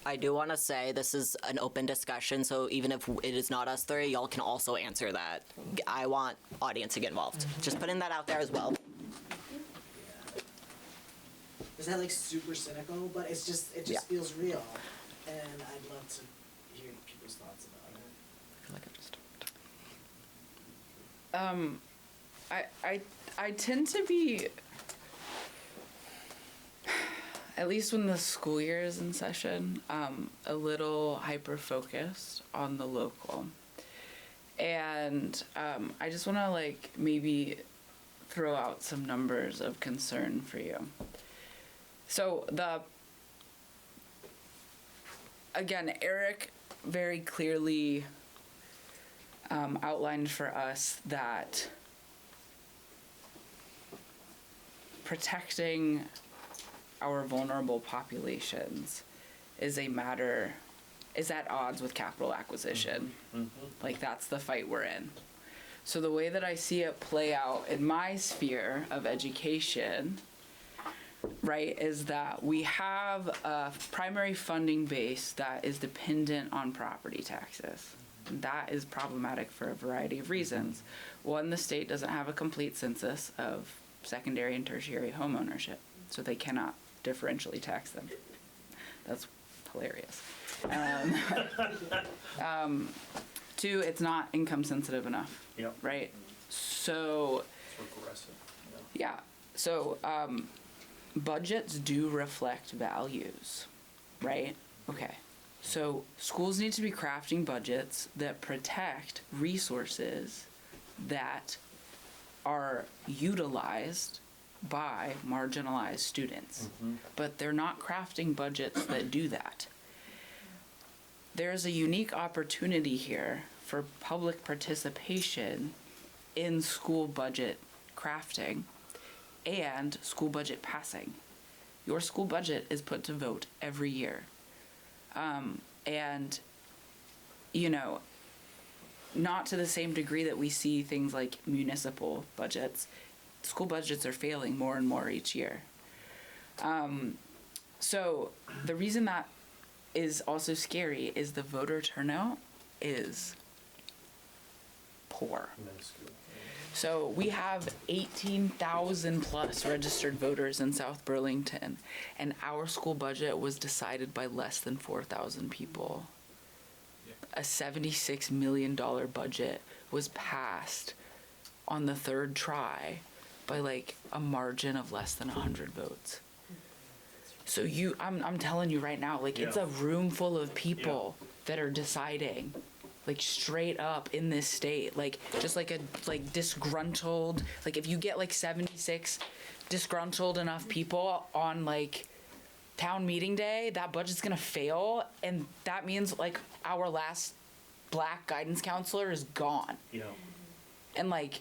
I do want to say this is an open discussion, so even if it is not us three, y'all can also answer that. I want audience to get involved. Just putting that out there as well. Yeah. Is that like super cynical? But it just Yeah. feels real, and I'd love to hear people's thoughts about it. I feel like I've just I tend to be, at least when the school year is in session, a little hyper-focused on the local. And I just want to maybe throw out some numbers of concern for you. So again, Eric very clearly outlined for us that protecting our vulnerable populations is at odds with capital acquisition. That's the fight we're in. So the way that I see it play out in my sphere of education, right, is that we have a primary funding base that is dependent on property taxes. That is problematic for a variety of reasons. One, the state doesn't have a complete census of secondary and tertiary home ownership, so they cannot differentially tax them. That's hilarious. Two, it's not income sensitive enough. Yep. Right? So, It's regressive. yeah. So, budgets do reflect values, right? Okay. So schools need to be crafting budgets that protect resources that are utilized by marginalized students. But they're not crafting budgets that do that. There's a unique opportunity here for public participation in school budget crafting and school budget passing. Your school budget is put to vote every year. And, not to the same degree that we see things like municipal budgets. School budgets are failing more and more each year. So the reason that is also scary is the voter turnout is poor. Minuscule. So we have 18,000 plus registered voters in South Burlington, and our school budget was decided by less than 4,000 people. A $76 million budget was passed on the third try by like a margin of less than 100 votes. So I'm telling you right now, like, it's a room full of people that are deciding, like, straight up in this state, like, just like a, like, disgruntled, like, if you get like 76 disgruntled enough people on like town meeting day, that budget's gonna fail, and that means like our last black guidance counselor is gone. Yeah. And like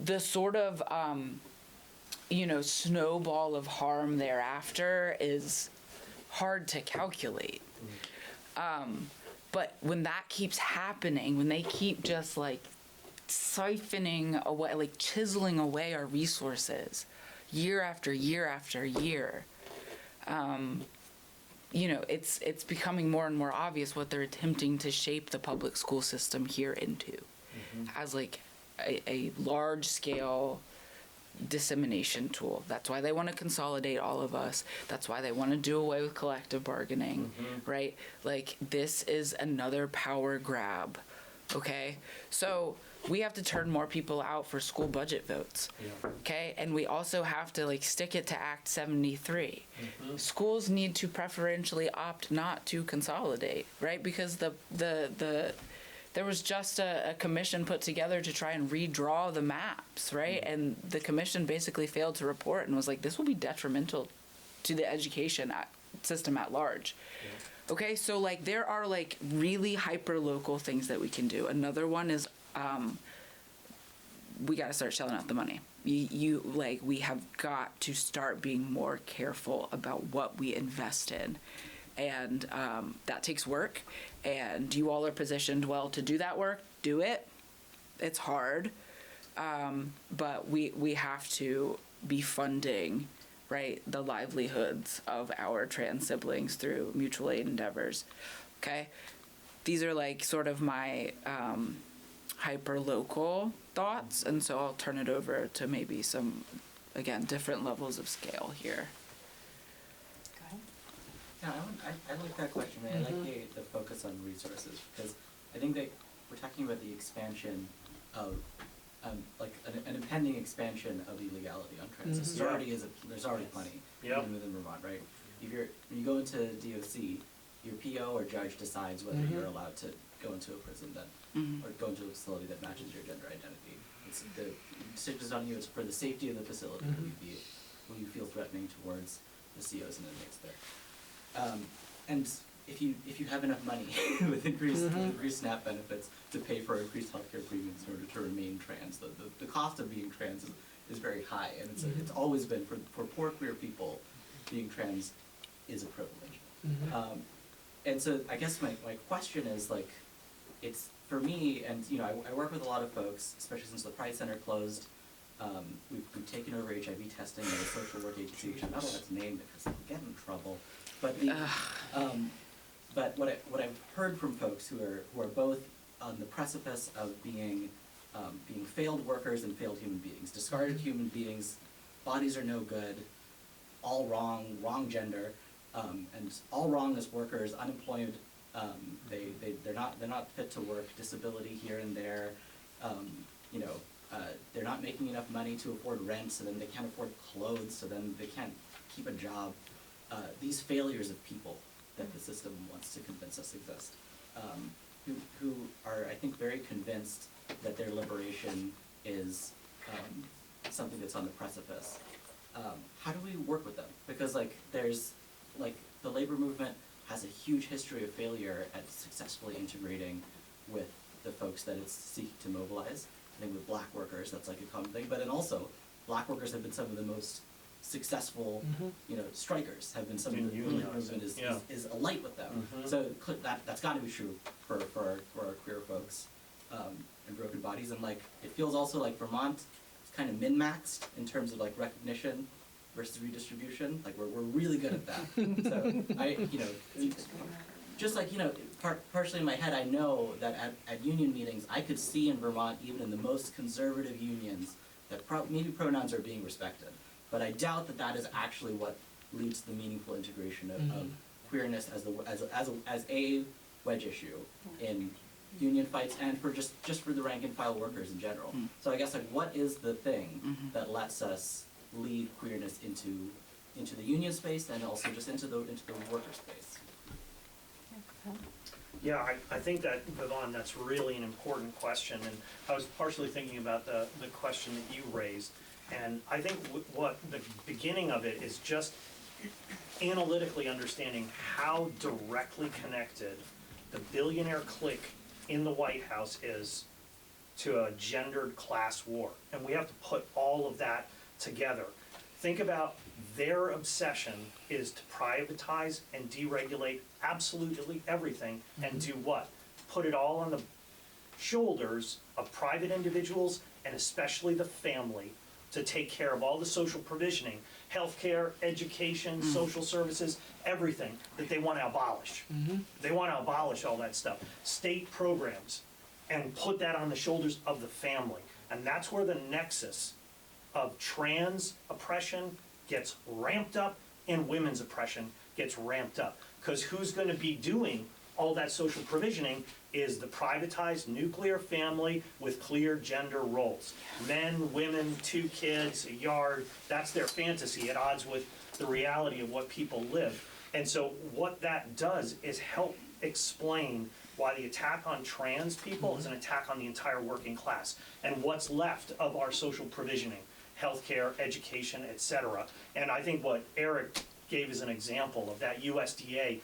the sort of snowball of harm thereafter is hard to calculate. But when that keeps happening, when they keep just like siphoning away, like chiseling away our resources year after year after year, it's becoming more and more obvious what they're attempting to shape the public school system here into, as like a large scale dissemination tool. That's why they want to consolidate all of us. That's why they want to do away with collective bargaining, right? Like, this is another power grab, okay? So we have to turn more people out for school budget votes, okay? And we also have to like stick it to Act 73. Schools need to preferentially opt not to consolidate, right? Because there was just a commission put together to try and redraw the maps, right? And the commission basically failed to report and was like, this will be detrimental to the education system at large. Okay, so like there are like really hyper local things that we can do. Another one is we got to start shelling out the money. We have got to start being more careful about what we invest in. And that takes work, and you all are positioned well to do that work. Do it. It's hard, but we have to be funding, right, the livelihoods of our trans siblings through mutual aid endeavors. Okay, these are like sort of my hyper local thoughts, and so I'll turn it over to maybe some, again, different levels of scale here. Yeah, I like that question, man. I like the focus on resources, because I think that we're talking about the expansion of, an impending expansion of illegality on trans. There already is there's already plenty, even within Vermont, right? When you go into DOC, your PO or judge decides whether you're allowed to go into a prison or go into a facility that matches your gender identity. The decision is on you. It's for the safety of the facility. Will you feel threatening towards the COs and inmates there? And if you have enough money with increased SNAP benefits to pay for increased healthcare premiums in order to remain trans, the cost of being trans is very high, and it's always been for poor queer people, being trans is a privilege. And so I guess my question is, like, it's for me, and I work with a lot of folks, especially since the Pride Center closed. We've taken over HIV testing at a social work agency, which I'm not allowed to name because I'll get in trouble. But but what I've heard from folks who are both on the precipice of being failed workers and failed human beings, discarded human beings, bodies are no good, all wrong gender, and all wrong as workers, unemployed. They're not fit to work, disability here and there. They're not making enough money to afford rent, so then they can't afford clothes, so then they can't keep a job. These failures of people that the system wants to convince us exist, who are, I think, very convinced that their liberation is something that's on the precipice. How do we work with them? Because there's the labor movement has a huge history of failure at successfully integrating with the folks that it's seeking to mobilize. I think with black workers, that's like a common thing, but then also black workers have been some of the most successful, strikers have been some of the movement is alight with them. So that's got to be true for our queer folks and broken bodies, and it feels also like Vermont is kind of min-maxed in terms of recognition versus redistribution. We're really good at that. So just partially in my head, I know that at union meetings, I could see in Vermont, even in the most conservative unions, that maybe pronouns are being respected. But I doubt that that is actually what leads to the meaningful integration of queerness as a wedge issue in union fights and for just for the rank and file workers in general. So I guess like what is the thing that lets us lead queerness into the union space and also just into the worker space? Yeah, I think that, Vivon, that's really an important question, and I was partially thinking about the question that you raised, and I think what the beginning of it is just analytically understanding how directly connected the billionaire clique in the White House is to a gendered class war, and we have to put all of that together. Think about their obsession is to privatize and deregulate absolutely everything and do what? Put it all on the shoulders of private individuals and especially the family to take care of all the social provisioning, healthcare, education, social services, everything that they want to abolish. They want to abolish all that stuff. State programs, and put that on the shoulders of the family. And that's where the nexus of trans oppression gets ramped up and women's oppression gets ramped up. Because who's going to be doing all that social provisioning is the privatized nuclear family with clear gender roles. Men, women, 2 kids, a yard, that's their fantasy at odds with the reality of what people live. And so what that does is help explain why the attack on trans people is an attack on the entire working class and what's left of our social provisioning, healthcare, education, etc. And I think what Eric gave as an example of that USDA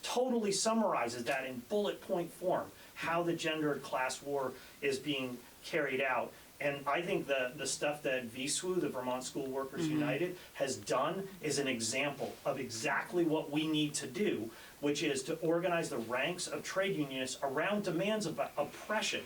totally summarizes that in bullet point form, how the gendered class war is being carried out. And I think the stuff that VSWU, the Vermont School Workers United, has done is an example of exactly what we need to do, which is to organize the ranks of trade unionists around demands of oppression.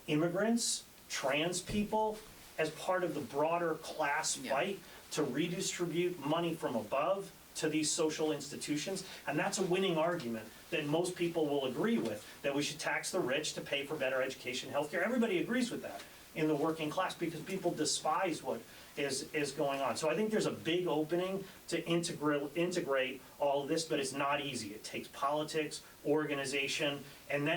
Immigrants, trans people, as part of the broader class fight to redistribute money from above to these social institutions. And that's a winning argument that most people will agree with, that we should tax the rich to pay for better education, healthcare. Everybody agrees with that in the working class because people despise what is going on. So I think there's a big opening to integrate all of this, but it's not easy. It takes politics, organization, and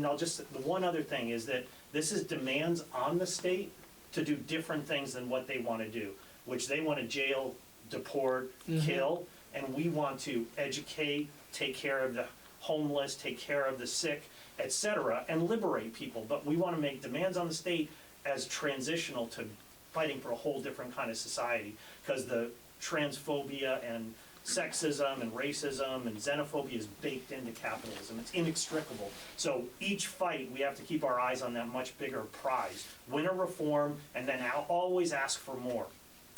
I'll just, the one other thing is that this is demands on the state to do different things than what they want to do, which they want to jail, deport, kill, and we want to educate, take care of the homeless, take care of the sick, etc., and liberate people. But we want to make demands on the state as transitional to fighting for a whole different kind of society, because the transphobia and sexism and racism and xenophobia is baked into capitalism. It's inextricable. So each fight, we have to keep our eyes on that much bigger prize. Win a reform, and then always ask for more.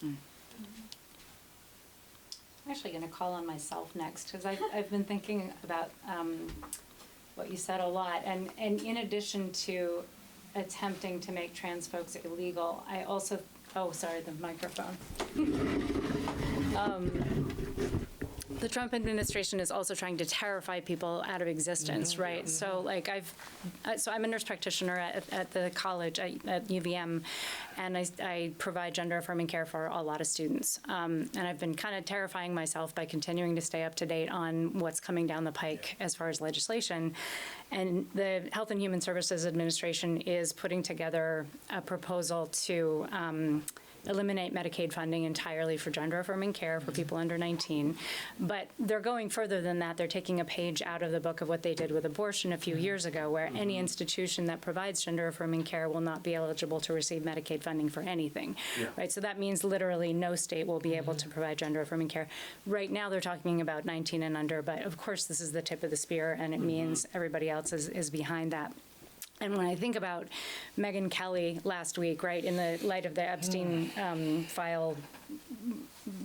I'm actually going to call on myself next, because I've been thinking about what you said a lot. And in addition to attempting to make trans folks illegal, I also, oh, sorry, the microphone. The Trump administration is also trying to terrify people out of existence, right? So like so I'm a nurse practitioner at the college at UVM, and I provide gender-affirming care for a lot of students. And I've been kind of terrifying myself by continuing to stay up to date on what's coming down the pike as far as legislation. And the Health and Human Services Administration is putting together a proposal to eliminate Medicaid funding entirely for gender-affirming care for people under 19. But they're going further than that. They're taking a page out of the book of what they did with abortion a few years ago, where any institution that provides gender-affirming care will not be eligible to receive Medicaid funding for anything, right? So that means literally no state will be able to provide gender-affirming care. Right now they're talking about 19 and under, but of course this is the tip of the spear, and it means everybody else is behind that. And when I think about Megyn Kelly last week, right, in the light of the Epstein file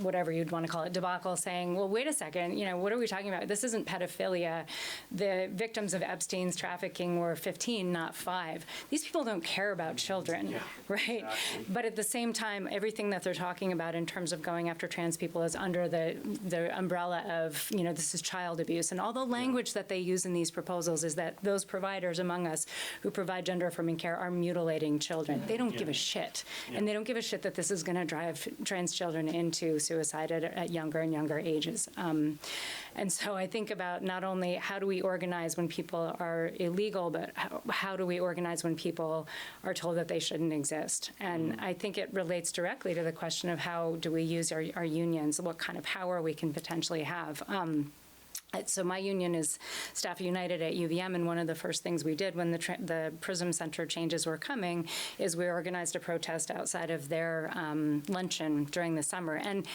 whatever you'd want to call it, debacle, saying, well, wait a second, what are we talking about? This isn't pedophilia. The victims of Epstein's trafficking were 15, not 5. These people don't care about children, right? Exactly. But at the same time, everything that they're talking about in terms of going after trans people is under the umbrella of, this is child abuse. And all the language that they use in these proposals is that those providers among us who provide gender-affirming care are mutilating children. They don't give a shit. And they don't give a shit that this is going to drive trans children into suicide at younger and younger ages. And so I think about not only how do we organize when people are illegal, but how do we organize when people are told that they shouldn't exist? And I think it relates directly to the question of how do we use our unions, what kind of power we can potentially have. So my union is Staff United at UVM, and one of the first things we did when the Prism Center changes were coming is we organized a protest outside of their luncheon during the summer. And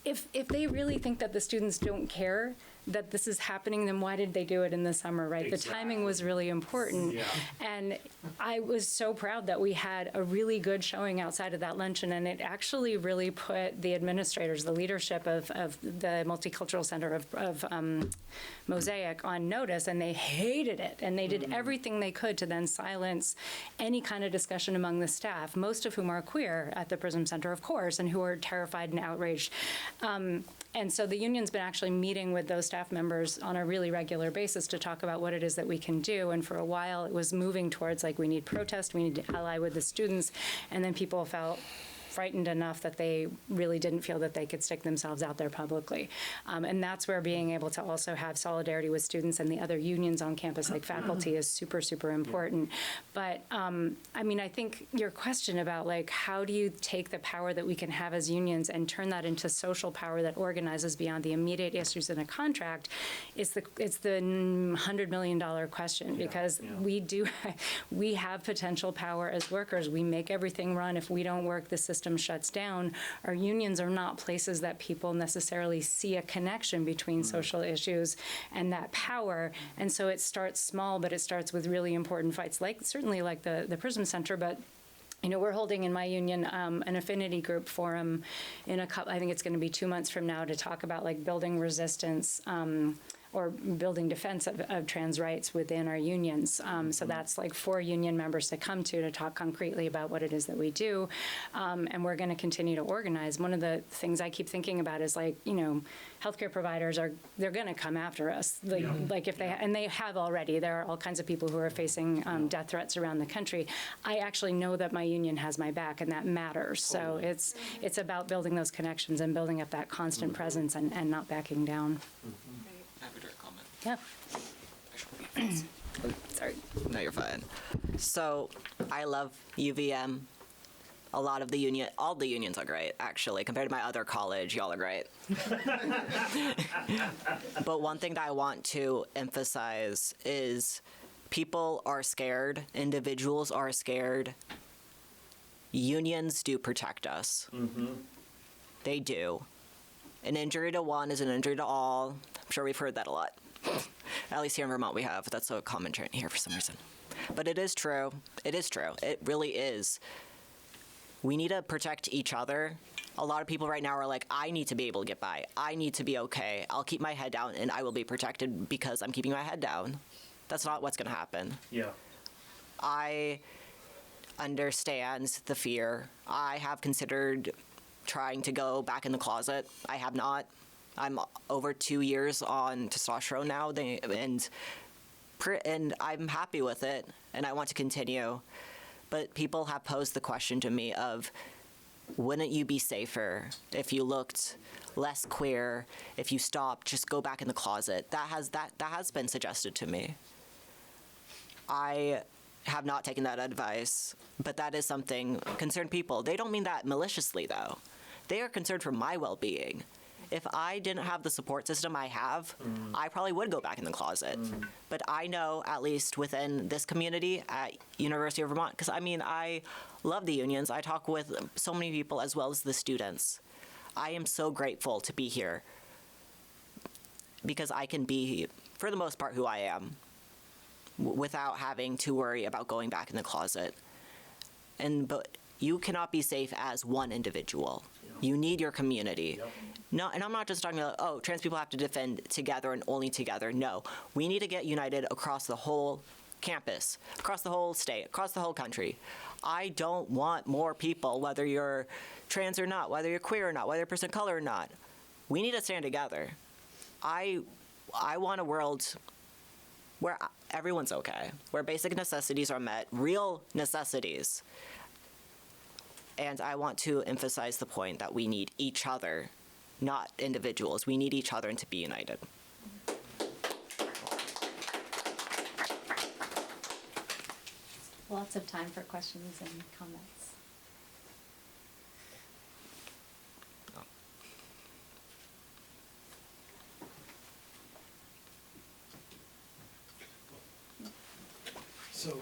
if they really think that the students don't care that this is happening, then why did they do it in the summer, right? Exactly. The timing was really important. Yeah. And I was so proud that we had a really good showing outside of that luncheon, and it actually really put the administrators, the leadership of the Multicultural Center of Mosaic on notice, and they hated it, and they did everything they could to then silence any kind of discussion among the staff, most of whom are queer at the Prism Center, of course, and who are terrified and outraged. And so the union's been actually meeting with those staff members on a really regular basis to talk about what it is that we can do. And for a while, it was moving towards, like, we need protest, we need to ally with the students. And then people felt frightened enough that they really didn't feel that they could stick themselves out there publicly. And that's where being able to also have solidarity with students and the other unions on campus, like faculty, is super, super important. But I think your question about, like, how do you take the power that we can have as unions and turn that into social power that organizes beyond the immediate issues in a contract is the $100 million question, because we have potential power as workers. We make everything run. If we don't work, the system shuts down. Our unions are not places that people necessarily see a connection between social issues and that power. And so it starts small, but it starts with really important fights, certainly like the Prism Center, but we're holding in my union an affinity group forum in I think it's going to be 2 months from now, to talk about, like, building resistance or building defense of trans rights within our unions. So that's like 4 union members to come to talk concretely about what it is that we do. And we're going to continue to organize. One of the things I keep thinking about is, like, healthcare providers they're going to come after us. Like if and they have already. There are all kinds of people who are facing death threats around the country. I actually know that my union has my back, and that matters. So it's about building those connections and building up that constant presence and not backing down. I have a direct comment. Yeah. Sorry. No, you're fine. So, I love UVM. All the unions are great, actually. Compared to my other college, y'all are great. But one thing that I want to emphasize is people are scared. Individuals are scared. Unions do protect us. They do. An injury to one is an injury to all. I'm sure we've heard that a lot. At least here in Vermont we have. That's a common trait here for some reason. But it is true. It is true. It really is. We need to protect each other. A lot of people right now are like, I need to be able to get by. I need to be okay. I'll keep my head down and I will be protected because I'm keeping my head down. That's not what's going to happen. Yeah. I understand the fear. I have considered trying to go back in the closet. I have not. I'm over 2 years on testosterone now, and I'm happy with it, and I want to continue. But people have posed the question to me of, wouldn't you be safer if you looked less queer, if you stopped, just go back in the closet? That has been suggested to me. I have not taken that advice, but that is something concerned people. They don't mean that maliciously, though. They are concerned for my well-being. If I didn't have the support system I have, I probably would go back in the closet. But I know, at least within this community at University of Vermont, because I love the unions. I talk with so many people as well as the students. I am so grateful to be here because I can be, for the most part, who I am without having to worry about going back in the closet. But you cannot be safe as one individual. You need your community. No, and I'm not just talking about, oh, trans people have to defend together and only together. No, we need to get united across the whole campus, across the whole state, across the whole country. I don't want more people, whether you're trans or not, whether you're queer or not, whether you're a person of color or not. We need to stand together. I want a world where everyone's okay, where basic necessities are met, real necessities. And I want to emphasize the point that we need each other, not individuals. We need each other and to be united. Lots of time for questions and comments. So,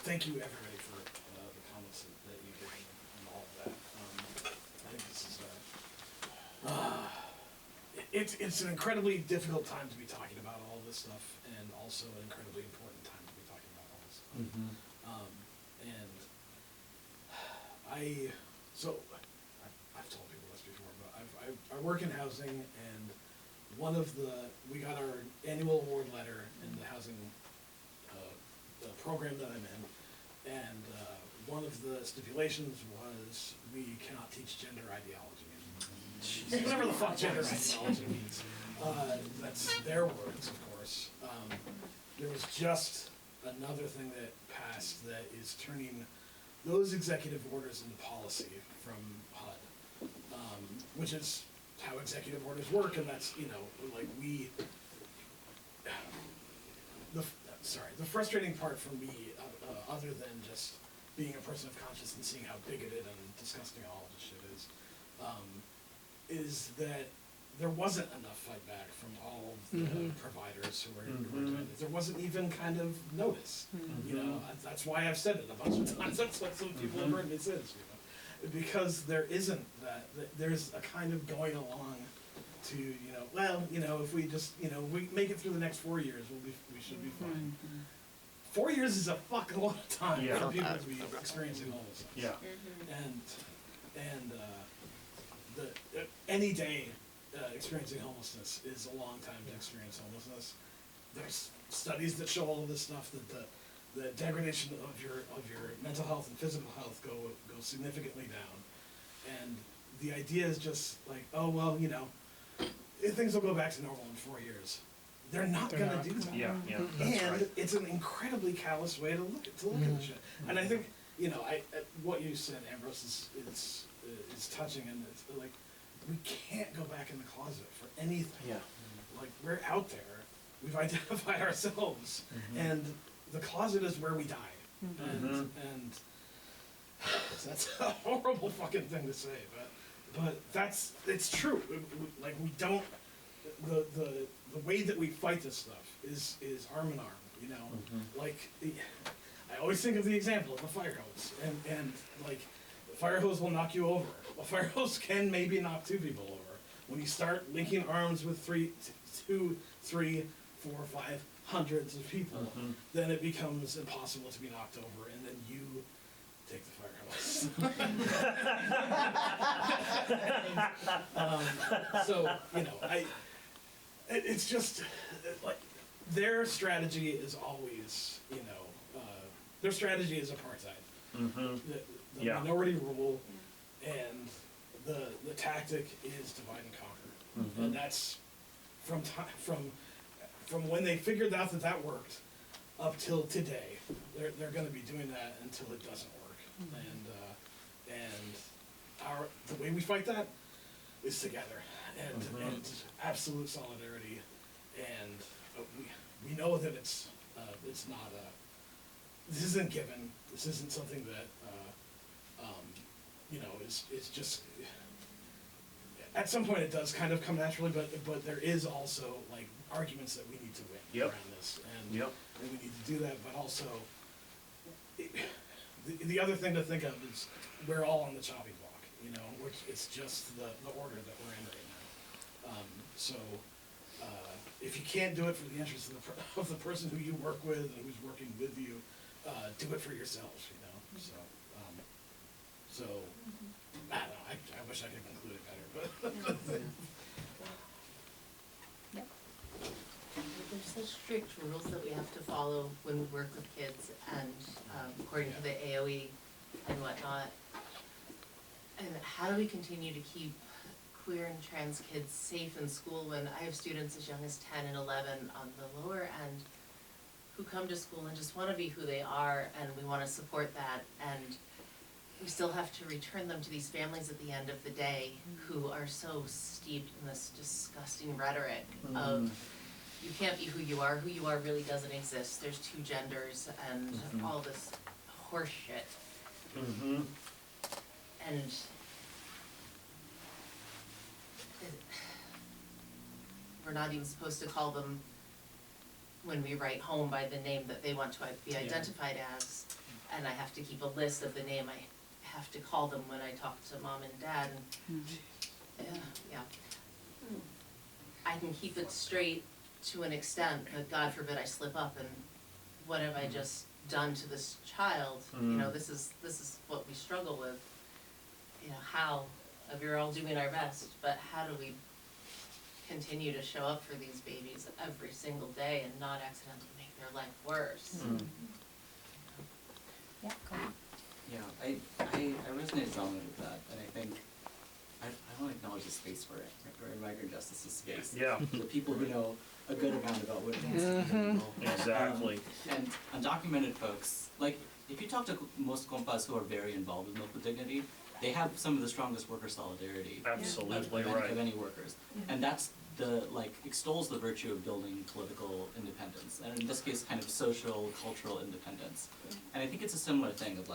thank you everybody for the comments that you gave and all of that. I think this is it's an incredibly difficult time to be talking about all of this stuff, and also an incredibly important time to be talking about all this stuff. And I've told people this before, but I work in housing, and we got our annual award letter in the housing the program that I'm in, and one of the stipulations was we cannot teach gender ideology. Whatever the fuck gender ideology means. That's their words, of course. There was just another thing that passed that is turning those executive orders into policy from HUD, which is how executive orders work, and that's, like the frustrating part for me, other than just being a person of conscience and seeing how bigoted and disgusting all of this shit is that there wasn't enough fight back from all of the providers who were doing it. There wasn't even kind of notice. That's why I've said it a bunch of times. That's what some people have heard me say, because there isn't that. There's a kind of going along to, if we just, we make it through the next 4 years, we should be fine. 4 years is a fucking lot of time for people to be experiencing homelessness. Yeah. And any day experiencing homelessness is a long time to experience homelessness. There's studies that show all of this stuff, that the degradation of your mental health and physical health go significantly down. And the idea is just like, oh well, things will go back to normal in 4 years. They're not gonna do that. Yeah, that's and right. it's an incredibly callous way to look at the shit. And I think what you said, Ambrose, is touching, and it's like we can't go back in the closet for anything. Yeah. Like we're out there, we've identified ourselves, and the closet is where we die. And that's a horrible fucking thing to say, but it's true. We don't. The way that we fight this stuff is arm in arm. Like I always think of the example of a fire hose, and like the fire hose will knock you over. A fire hose can maybe knock 2 people over. When you start linking arms with 2, 3, 4, 5 hundreds of people, then it becomes impossible to be knocked over, and then you take the fire hose. So it's just like their strategy is always, their strategy is apartheid. The minority rule, and the tactic is divide and conquer. And that's from when they figured out that worked up till today. They're going to be doing that until it doesn't work. And the way we fight that is together, and absolute solidarity. And we know that it's not this isn't given. This isn't something that is just. At some point, it does kind of come naturally, but there is also like arguments that we need to win around this, and we need to do that. But also, the other thing to think of is we're all on the chopping block, which it's just the order that we're in right now. So if you can't do it for the interest of the person who you work with and who's working with you, do it for yourselves, So So, I don't know, I wish I could conclude it better, but. Yep. There's such strict rules that we have to follow when we work with kids and according to the AOE and whatnot. And how do we continue to keep queer and trans kids safe in school when I have students as young as 10 and 11 on the lower end who come to school and just want to be who they are, and we want to support that, and we still have to return them to these families at the end of the day who are so steeped in this disgusting rhetoric of you can't be who you are really doesn't exist, there's two genders and all this horse shit. And we're not even supposed to call them when we write home by the name that they want to be identified as, and I have to keep a list of the name I have to call them when I talk to mom and dad, and I can keep it straight to an extent, but God forbid I slip up, and what have I just done to this child? You know, this is what we struggle with. You know, how we're all doing our best, but how do we continue to show up for these babies every single day and not accidentally make their life worse? Yeah, go ahead. Yeah, I resonate strongly with that, and I think I want to acknowledge the space for it, right? Migrant justice's space. Yeah. The people who know a good amount about what it means to be people. Exactly. And undocumented folks, like, if you talk to most compas who are very involved with Milk with Dignity, they have some of the strongest worker solidarity Absolutely of right. any workers. And that's extols the virtue of building political independence, and in this case, kind of social, cultural independence. And I think it's a similar thing of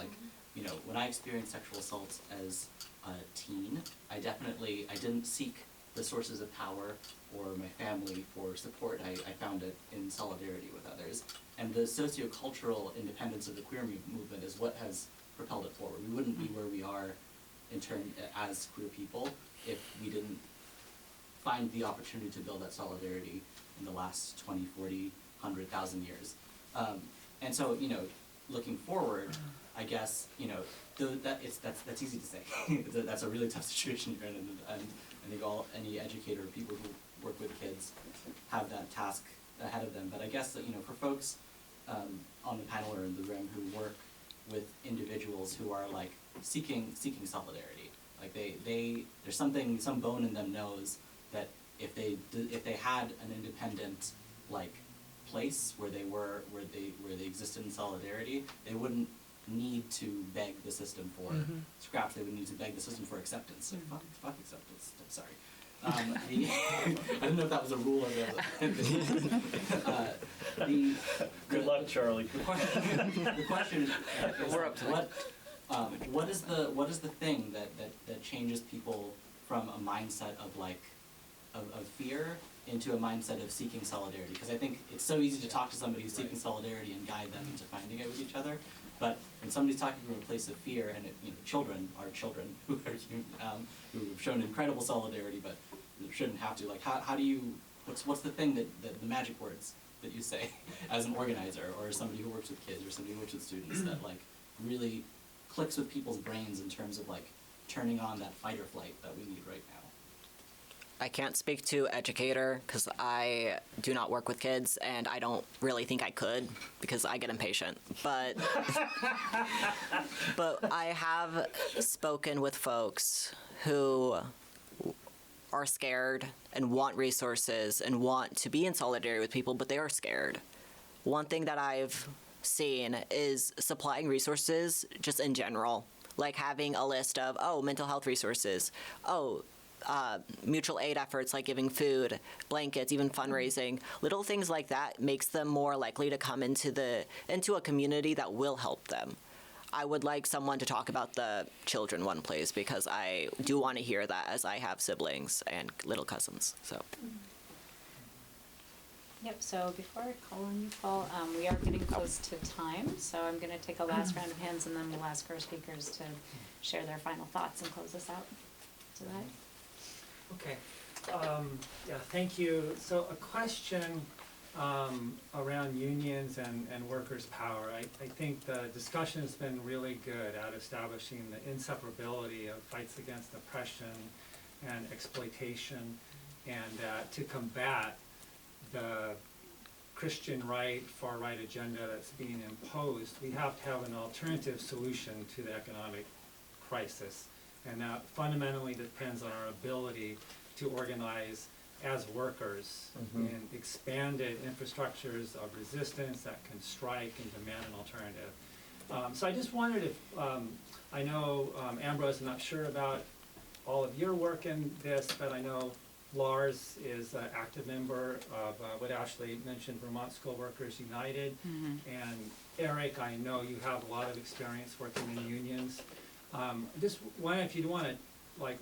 you know, when I experienced sexual assault as a teen, I didn't seek the sources of power or my family for support. I found it in solidarity with others. And the sociocultural independence of the queer movement is what has propelled it forward. We wouldn't be where we are as queer people if we didn't find the opportunity to build that solidarity in the last 20, 40, 100,000 years. And so, you know, looking forward, I guess, you know, that's easy to say. That's a really tough situation you're in, and I think any educator or people who work with kids have that task ahead of them. But I guess that, you know, for folks on the panel or in the room who work with individuals who are seeking solidarity, there's some bone in them knows that if they had an independent place where they existed in solidarity, they wouldn't need to beg the system for scraps. They would need to beg the system for acceptance. Fuck acceptance. I'm sorry. I don't know if that was a rule or Good luck, Charlie. The question is We're up to what is the thing that changes people from a mindset of fear into a mindset of seeking solidarity? Because I think it's so easy to talk to somebody who's seeking solidarity and guide them into finding it with each other. But when somebody's talking from a place of fear, and children are children who have shown incredible solidarity, but shouldn't have to. How do you? What's the thing that the magic words that you say as an organizer or somebody who works with kids or somebody who works with students that really clicks with people's brains in terms of turning on that fight or flight that we need right now? I can't speak to educator because I do not work with kids, and I don't really think I could because I get impatient. But I have spoken with folks who are scared and want resources and want to be in solidarity with people, but they are scared. One thing that I've seen is supplying resources just in general, like having a list of, mental health resources, mutual aid efforts like giving food, blankets, even fundraising. Little things like that makes them more likely to come into a community that will help them. I would like someone to talk about the children one, please, because I do want to hear that as I have siblings and little cousins. So. Yep, so before I call on you, Paul, we are getting close to time, so I'm going to take a last round of hands, and then we'll ask our speakers to share their final thoughts and close us out. Is that right? Okay. Yeah, thank you. So a question around unions and workers' power. I think the discussion has been really good at establishing the inseparability of fights against oppression and exploitation, and to combat the Christian right, far right agenda that's being imposed, we have to have an alternative solution to the economic crisis. And that fundamentally depends on our ability to organize as workers in expanded infrastructures of resistance that can strike and demand an alternative. So I just wondered if, I know Ambrose, I'm not sure about all of your work in this, but I know Lars is an active member of what Ashley mentioned, Vermont School Workers United. And Eric, I know you have a lot of experience working in unions. Just wondering if you'd want to, like,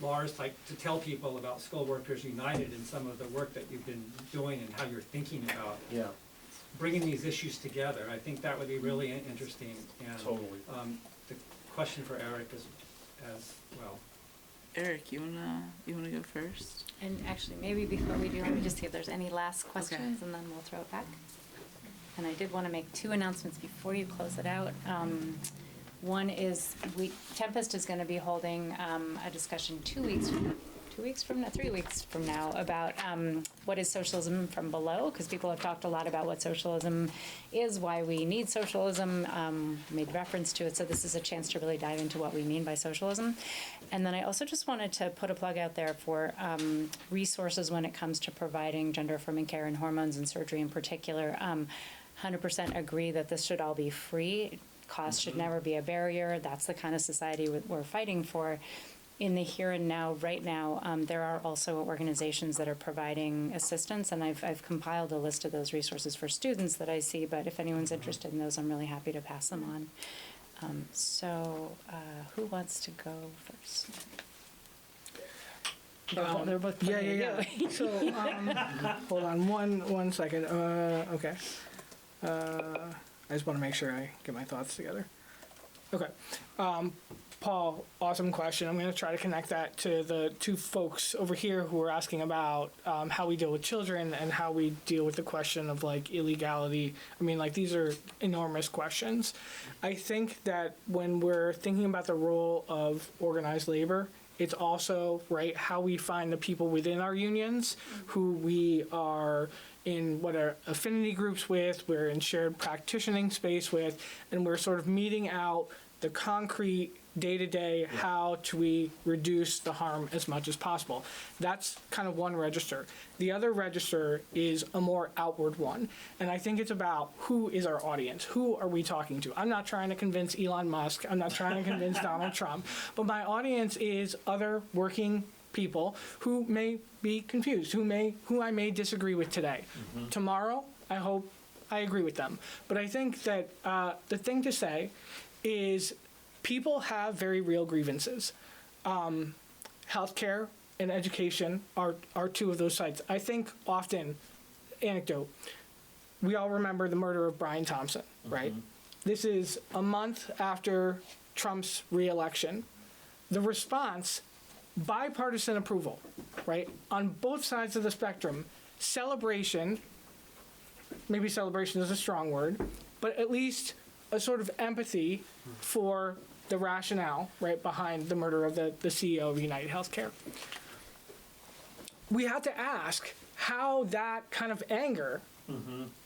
Lars, like, to tell people about School Workers United and some of the work that you've been doing and how you're thinking about bringing these issues together. I think that would be really interesting. And the question for Eric is as well. Eric, you wanna go first? And actually, maybe before we do, let me just see if there's any last questions, and then we'll throw it back. And I did want to make 2 announcements before you close it out. One is Tempest is going to be holding a discussion 3 weeks from now about what is socialism from below, because people have talked a lot about what socialism is, why we need socialism, made reference to it, so this is a chance to really dive into what we mean by socialism. And then I also just wanted to put a plug out there for resources when it comes to providing gender-affirming care and hormones and surgery in particular. 100% agree that this should all be free. Cost should never be a barrier. That's the kind of society we're fighting for. In the here and now, right now, there are also organizations that are providing assistance, and I've compiled a list of those resources for students that I see, but if anyone's interested in those, I'm really happy to pass them on. Who wants to go first? They're both pointing at you. So, hold on one second. Okay. I just want to make sure I get my thoughts together. Okay. Paul, awesome question. I'm going to try to connect that to the 2 folks over here who are asking about how we deal with children and how we deal with the question of, like, illegality. I mean, like, these are enormous questions. I think that when we're thinking about the role of organized labor, it's also, right, how we find the people within our unions who we are in what are affinity groups with, we're in shared practicing space with, and we're sort of meeting out the concrete day-to-day, how do we reduce the harm as much as possible. That's kind of one register. The other register is a more outward one, and I think it's about who is our audience, who are we talking to. I'm not trying to convince Elon Musk, I'm not trying to convince Donald Trump, but my audience is other working people who may be confused, who I may disagree with today. Tomorrow, I hope I agree with them. But I think that the thing to say is people have very real grievances. Healthcare and education are 2 of those sites. I think often, anecdote, we all remember the murder of Brian Thompson, right? This is a month after Trump's re-election. The response, bipartisan approval, right? On both sides of the spectrum, celebration, maybe celebration is a strong word, but at least a sort of empathy for the rationale, right, behind the murder of the CEO of United Healthcare. We have to ask how that kind of anger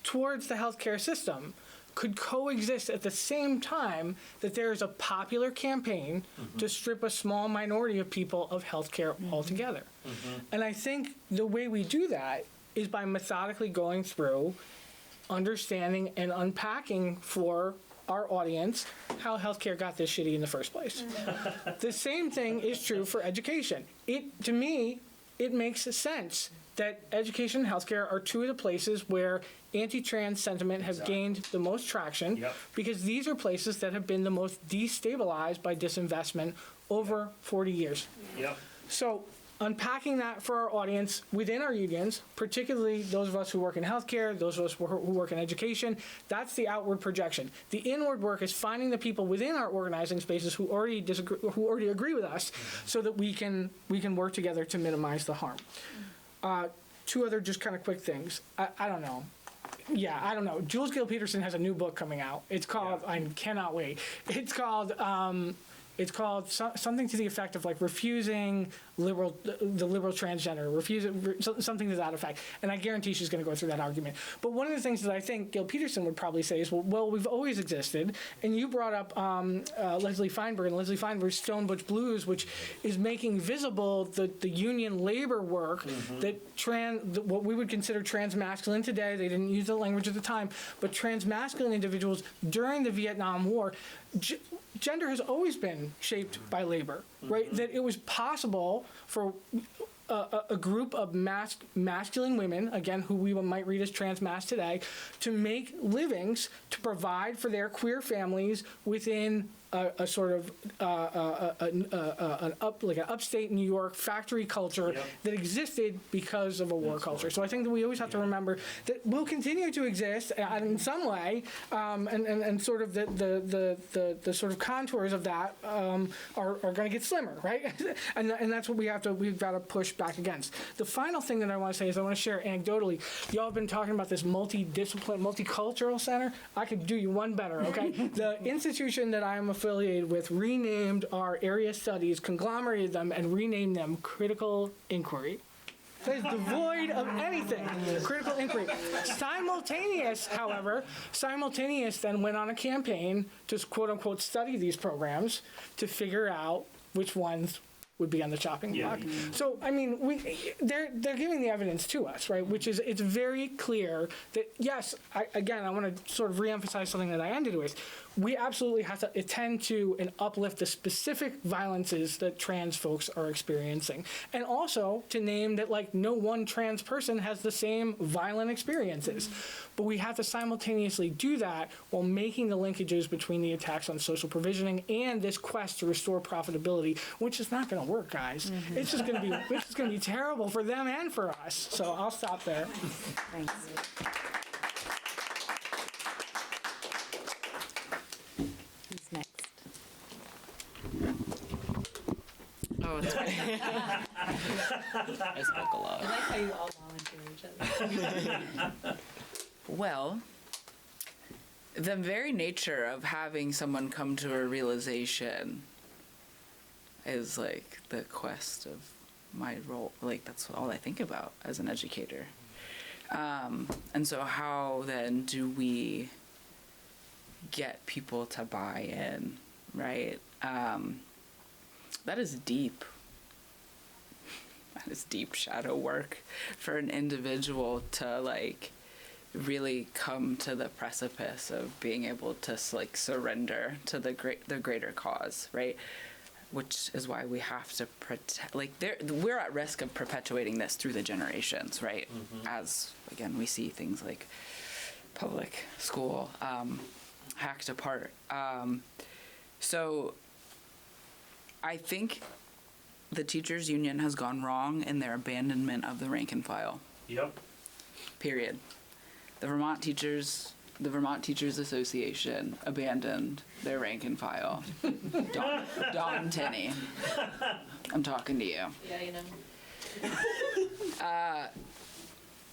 towards the healthcare system could coexist at the same time that there is a popular campaign to strip a small minority of people of healthcare altogether. And I think the way we do that is by methodically going through, understanding and unpacking for our audience how healthcare got this shitty in the first place. The same thing is true for education. To me, it makes sense that education and healthcare are 2 of the places where anti-trans sentiment has gained the most traction, because these are places that have been the most destabilized by disinvestment over 40 years. So unpacking that for our audience within our unions, particularly those of us who work in healthcare, those of us who work in education, that's the outward projection. The inward work is finding the people within our organizing spaces who already agree with us, so that we can work together to minimize the harm. Two other just kind of quick things. I don't know. Yeah, I don't know. Jules Gill Peterson has a new book coming out. It's called, I cannot wait. It's called something to the effect of like refusing the liberal transgender, something to that effect. And I guarantee she's going to go through that argument. But one of the things that I think Gill Peterson would probably say is, well, we've always existed. And you brought up Leslie Feinberg and Leslie Feinberg's Stone Butch Blues, which is making visible the union labor work that what we would consider transmasculine today. They didn't use the language at the time, but transmasculine individuals during the Vietnam War. Gender has always been shaped by labor, right? That it was possible for a group of masculine women, again, who we might read as trans-mass today, to make livings to provide for their queer families within a sort of an upstate New York factory culture that existed because of a war culture. So I think that we always have to remember that we'll continue to exist in some way, and sort of the sort of contours of that are going to get slimmer, right? and that's what we've got to push back against. The final thing that I want to say is I want to share anecdotally. Y'all have been talking about this multidiscipline, multicultural center. I could do you one better, okay? The institution that I am affiliated with renamed our area studies, conglomerated them, and renamed them Critical Inquiry. That is devoid of anything. Critical inquiry. Simultaneous then went on a campaign to quote unquote study these programs to figure out which ones would be on the chopping block. So, I mean, they're giving the evidence to us, right? Which is, it's very clear that, yes, I want to sort of reemphasize something that I ended with. We absolutely have to attend to and uplift the specific violences that trans folks are experiencing. And also to name that, like, no one trans person has the same violent experiences. But we have to simultaneously do that while making the linkages between the attacks on social provisioning and this quest to restore profitability, which is not going to work, guys. It's just going to be terrible for them and for us. So I'll stop there. Thanks. Who's next? Oh, it's okay. I spoke a lot. I like how you all volunteer each other. Well, the very nature of having someone come to a realization is like the quest of my role. Like, that's all I think about as an educator. And so how then do we get people to buy in, right? That is deep. That is deep shadow work for an individual to, like, really come to the precipice of being able to, like, surrender to the greater cause, right? Which is why we have to protect, like, we're at risk of perpetuating this through the generations, right? As, again, we see things like public school hacked apart. So I think the teachers' union has gone wrong in their abandonment of the rank and file. Yep. Period. The Vermont Teachers Association abandoned their rank and file. Don Tenney, I'm talking to you. Yeah, you know.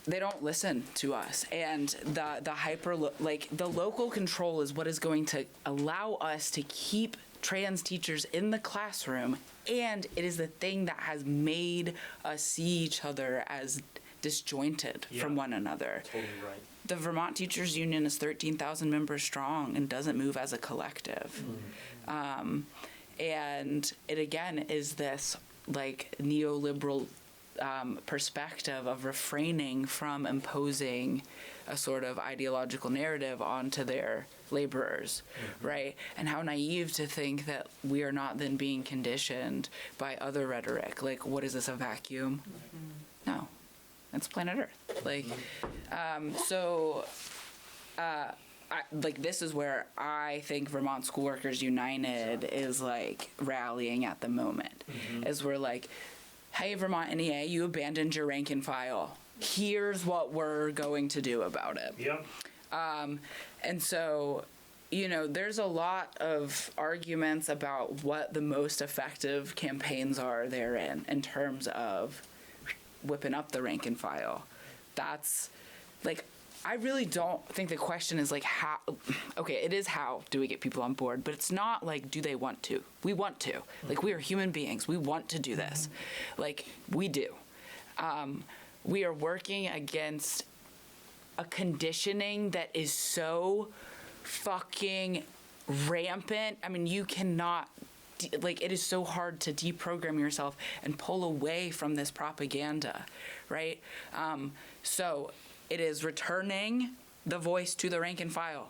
They don't listen to us, and the local control is what is going to allow us to keep trans teachers in the classroom, and it is the thing that has made us see each other as disjointed from one another. Totally right. The Vermont Teachers Union is 13,000 members strong and doesn't move as a collective. And it, again, is this, like, neoliberal perspective of refraining from imposing a sort of ideological narrative onto their laborers, right? And how naive to think that we are not then being conditioned by other rhetoric. Like, what is this, a vacuum? No. It's planet Earth. Like, this is where I think Vermont School Workers United is, like, rallying at the moment. Is we're like, hey, Vermont NEA, you abandoned your rank and file. Here's what we're going to do about it. Yep. And so, you know, there's a lot of arguments about what the most effective campaigns are therein in terms of whipping up the rank and file. That's like, I really don't think the question is like how, okay, it is how do we get people on board, but it's not like, do they want to? We want to. Like, we are human beings. We want to do this. Like, we do. We are working against a conditioning that is so fucking rampant. I mean, you cannot, like, it is so hard to deprogram yourself and pull away from this propaganda, right? So it is returning the voice to the rank and file.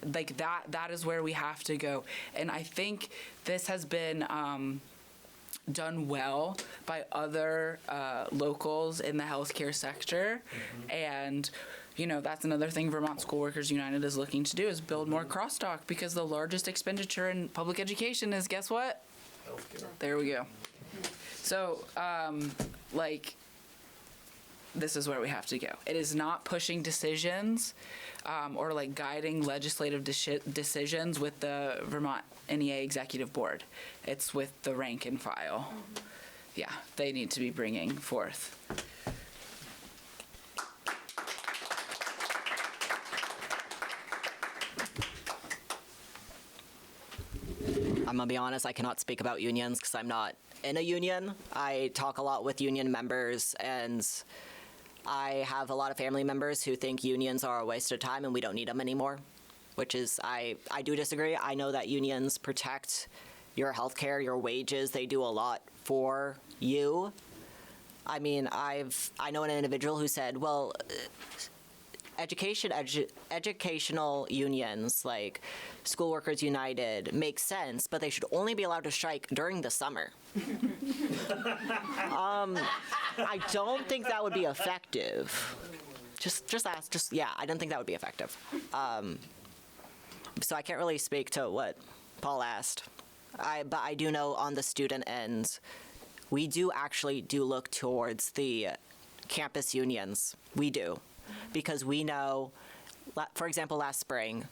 Like, that is where we have to go. And I think this has been done well by other locals in the healthcare sector. And, you know, that's another thing Vermont School Workers United is looking to do, is build more crosstalk, because the largest expenditure in public education is, guess what? Healthcare. There we go. So, like, this is where we have to go. It is not pushing decisions or like guiding legislative decisions with the Vermont NEA Executive Board. It's with the rank and file. Yeah, they need to be bringing forth. I'm gonna be honest, I cannot speak about unions because I'm not in a union. I talk a lot with union members, and I have a lot of family members who think unions are a waste of time and we don't need them anymore, which is, I do disagree. I know that unions protect your health care, your wages. They do a lot for you. I mean, I know an individual who said, well, educational unions like School Workers United make sense, but they should only be allowed to strike during the summer. I don't think that would be effective. I don't think that would be effective. So I can't really speak to what Paul asked. But I do know on the student end, we do look towards the campus unions. We do. Because we know, for example, last spring,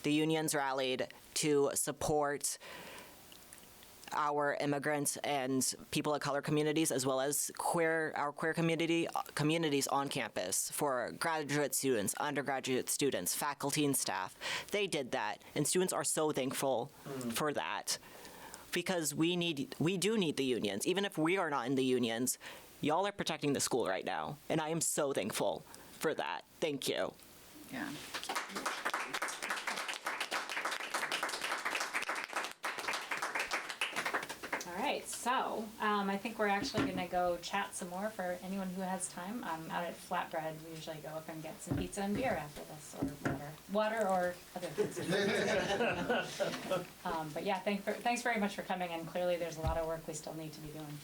the unions rallied to support our immigrants and people of color communities, as well as our queer communities on campus, for graduate students, undergraduate students, faculty and staff. They did that, and students are so thankful for that, because we do need the unions. Even if we are not in the unions, y'all are protecting the school right now, and I am so thankful for that. Thank you. Yeah. All right, so I think we're actually going to go chat some more for anyone who has time. Out at Flatbread, we usually go up and get some pizza and beer after this, or water or other things. But yeah, thanks very much for coming, and clearly there's a lot of work we still need to be doing.